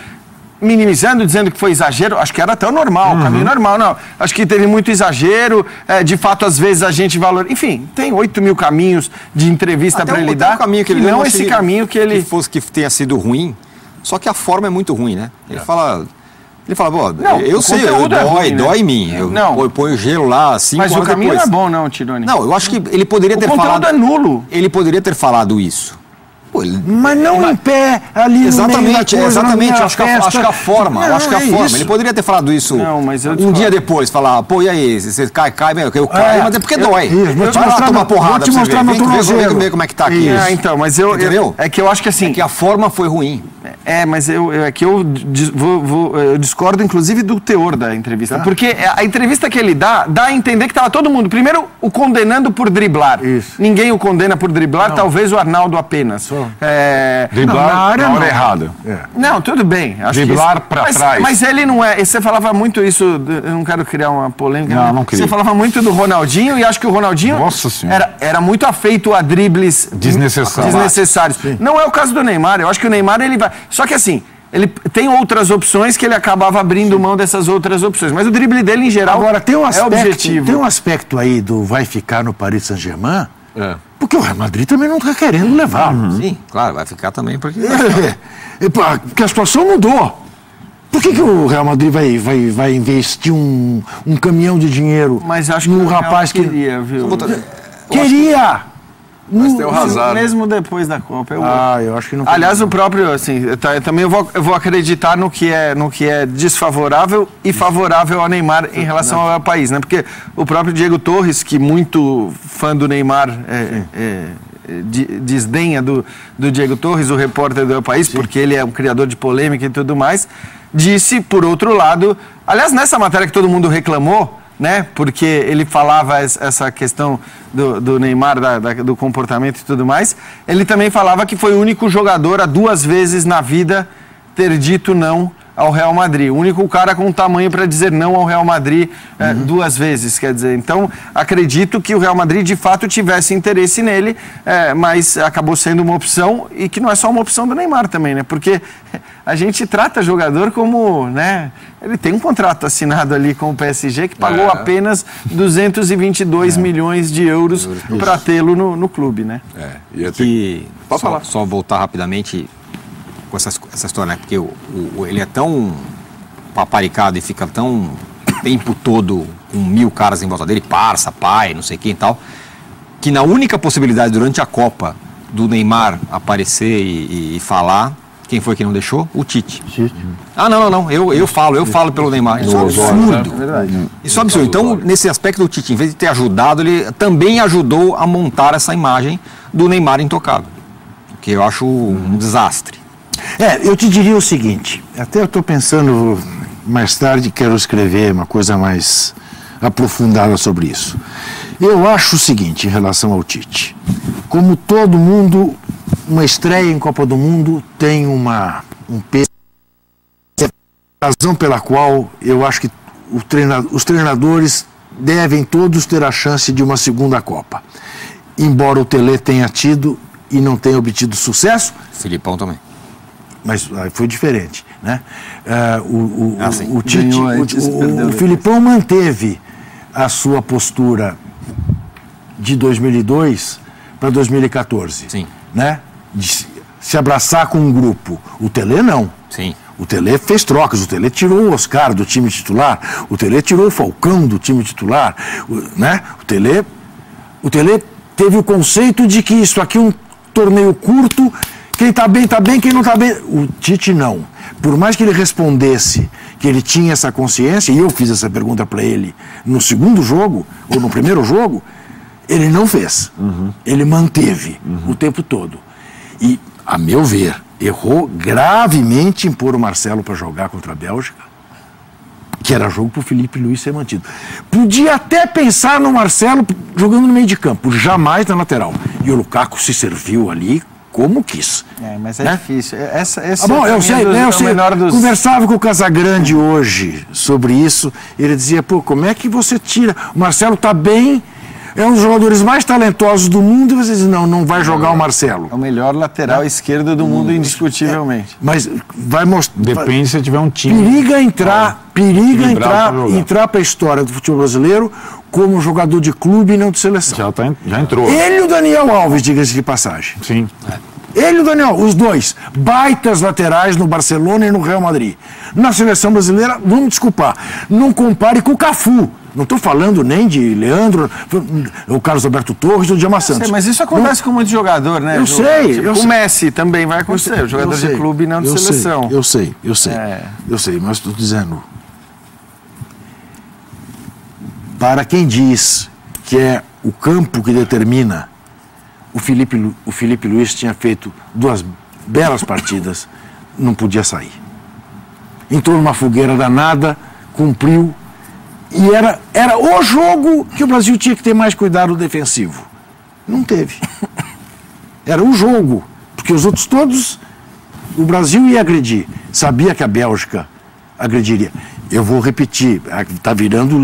minimizando, dizendo que foi exagero, acho que era até o normal, o caminho normal, não. Acho que teve muito exagero, de fato, às vezes a gente valoriza. Enfim, tem 8 mil caminhos de entrevista para ele dar. Um caminho que ele não esse caminho que ele. Que fosse que tenha sido ruim, Só que a forma é muito ruim, né? Ele fala, pô, Não, eu o sei, conteúdo é ruim, né? dói em mim. Eu ponho gelo lá, 5 horas Mas o caminho depois. não é bom, não, Tironi. Não, eu acho que ele poderia ter falado... O conteúdo é nulo. Ele poderia ter falado isso. Pô, Mas não em pé, ali exatamente, no meio da coisa, exatamente. na Acho que festa. a forma, Não, acho que a é forma. isso. Ele poderia ter falado isso Não, mas eu um discordo. dia depois, falar, pô, e aí, você cai, eu caio, mas é porque dói. Isso, vou te Vai lá mostrar tomar vou porrada te pra você mostrar ver. meu Vem tornozelo. ver como é que tá aqui. É, então, mas eu Entendeu? é que eu acho que assim... É que a forma foi ruim. Mas eu discordo, inclusive, do teor da entrevista. Tá. Porque a entrevista que ele dá a entender que estava todo mundo, primeiro, o condenando por driblar. Isso. Ninguém o condena por driblar, talvez o Arnaldo apenas. Driblar na área na hora não. errada. Não, tudo bem. Acho Driblar que isso- pra mas, trás. Mas ele não é. Você falava muito isso. Eu não quero criar uma polêmica. Não, né? não cria. Você falava muito do Ronaldinho e acho que o Ronaldinho Nossa Senhora. era muito afeito a dribles desnecessários. Não é o caso do Neymar. Eu acho que o Neymar ele vai. Só que assim. Ele tem outras opções que ele acabava abrindo mão dessas outras opções. Mas o drible dele, em geral, Agora, tem um é aspecto, objetivo. tem um aspecto aí do vai ficar no Paris Saint-Germain, É. porque o Real Madrid também não está querendo levar. Sim, claro, vai ficar também porque... Porque a situação mudou. Por que o Real Madrid vai investir um caminhão de dinheiro Mas acho que num o Real rapaz que queria, viu? queria? Mas tem o Hazard. Mesmo depois da Copa. Eu acho que não. Aliás, o próprio, assim, também eu vou acreditar no que é desfavorável e favorável ao Neymar em relação ao país, né? Porque o próprio Diego Torres, que muito fã do Neymar desdenha do Diego Torres, o repórter do El País, porque ele é um criador de polêmica e tudo mais, disse, por outro lado, aliás, nessa matéria que todo mundo reclamou, né? Porque ele falava essa questão do Neymar, do comportamento e tudo mais. Ele também falava que foi o único jogador a 2 vezes na vida ter dito não ao Real Madrid. O único cara com tamanho para dizer não ao Real Madrid 2 vezes, quer dizer. Então, acredito que o Real Madrid de fato tivesse interesse nele, mas acabou sendo uma opção e que não é só uma opção do Neymar também, né? Porque a gente trata jogador como, né? Ele tem um contrato assinado ali com o PSG que pagou apenas 222 milhões de euros para tê-lo no clube, né? Pode falar. Só voltar rapidamente com essa história, né? Porque ele é tão paparicado e fica tão tempo todo com 1000 caras em volta dele, parça, pai, não sei quem e tal, que na única possibilidade durante a Copa do Neymar aparecer e falar, quem foi que não deixou? O Tite. Ah, não, eu falo pelo Neymar. Isso é um absurdo. Isso é um absurdo. Então, nesse aspecto do Tite, em vez de ter ajudado, ele também ajudou a montar essa imagem do Neymar intocado, que eu acho um desastre. Eu te diria o seguinte, até eu estou pensando, mais tarde quero escrever uma coisa mais aprofundada sobre isso. Eu acho o seguinte em relação ao Tite, como todo mundo, uma estreia em Copa do Mundo tem um peso, razão pela qual eu acho que os treinadores devem todos ter a chance de uma segunda Copa. Embora o Tele tenha tido e não tenha obtido sucesso. Filipão também. Mas foi diferente, né? O Tite, Ganhou antes, perdeu o Filipão manteve a sua postura de 2002 para 2014. Sim. Né? De se abraçar com um grupo. O Tele não. Sim. O Tele fez trocas, o Tele tirou o Oscar do time titular, o Tele tirou o Falcão do time titular, né? O Tele teve o conceito de que isso aqui é um torneio curto, quem está bem, quem não está bem. O Tite não. Por mais que ele respondesse que ele tinha essa consciência, e eu fiz essa pergunta para ele no segundo jogo, ou no primeiro jogo, ele não fez. Ele manteve o tempo todo. E, a meu ver, errou gravemente em pôr o Marcelo para jogar contra a Bélgica, que era jogo para o Felipe Luís ser mantido. Podia até pensar no Marcelo jogando no meio de campo, jamais na lateral. E o Lukaku se serviu ali como quis. Mas é né? difícil. Eu sei. Conversava com o Casagrande hoje sobre isso. Ele dizia, como é que você tira? O Marcelo está bem, é um dos jogadores mais talentosos do mundo, e você diz, não vai jogar o Marcelo. É o melhor lateral esquerdo do mundo, indiscutivelmente. Mas vai mostrar... Depende se tiver um time. Periga entrar para a história do futebol brasileiro como jogador de clube e não de seleção. Já entrou. Ele e o Daniel Alves, diga-se de passagem. Sim. Ele e o Daniel, os dois, baitas laterais no Barcelona e no Real Madrid. Na seleção brasileira, vamos desculpar, não compare com o Cafu. Não estou falando nem de Leandro, o Carlos Alberto Torres ou o Djalma Santos. Mas isso acontece com muito jogador, né? Eu sei. Tipo, o Messi também vai acontecer, o jogador de clube e não de seleção. Eu sei, mas estou dizendo... Para quem diz que é o campo que determina, o Felipe Luiz tinha feito 2 belas partidas, não podia sair. Entrou numa fogueira danada, cumpriu, e era o jogo que o Brasil tinha que ter mais cuidado defensivo. Não teve. Era o jogo, porque os outros todos, o Brasil ia agredir. Sabia que a Bélgica agrediria. Eu vou repetir, está virando,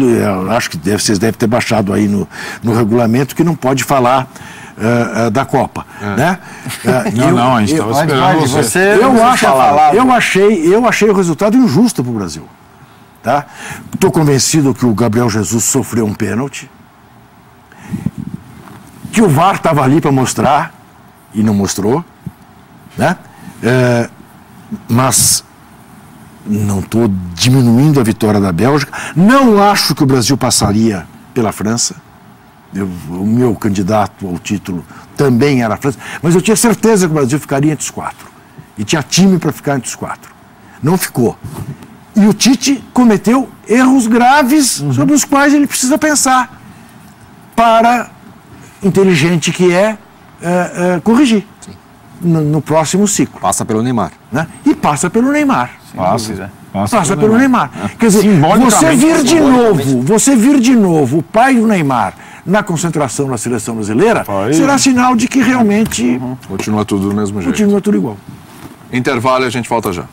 acho que vocês devem ter baixado aí no regulamento que não pode falar da Copa, né? Não, a gente estava esperando você. Eu achei o resultado injusto para o Brasil. Tá? Estou convencido que o Gabriel Jesus sofreu um pênalti, que o VAR estava ali para mostrar e não mostrou, né? Mas não estou diminuindo a vitória da Bélgica. Não acho que o Brasil passaria pela França. O meu candidato ao título também era a França, mas eu tinha certeza que o Brasil ficaria entre os 4 e tinha time para ficar entre os 4. Não ficou. E o Tite cometeu erros graves sobre os quais ele precisa pensar para, inteligente que corrigir no próximo ciclo. Passa pelo Neymar. Né? E passa pelo Neymar. Passa pelo Neymar. Quer dizer, você vir de novo o pai do Neymar na concentração na seleção brasileira, será sinal de que realmente... Continua tudo do mesmo jeito. Continua tudo igual. Intervalo e a gente volta já.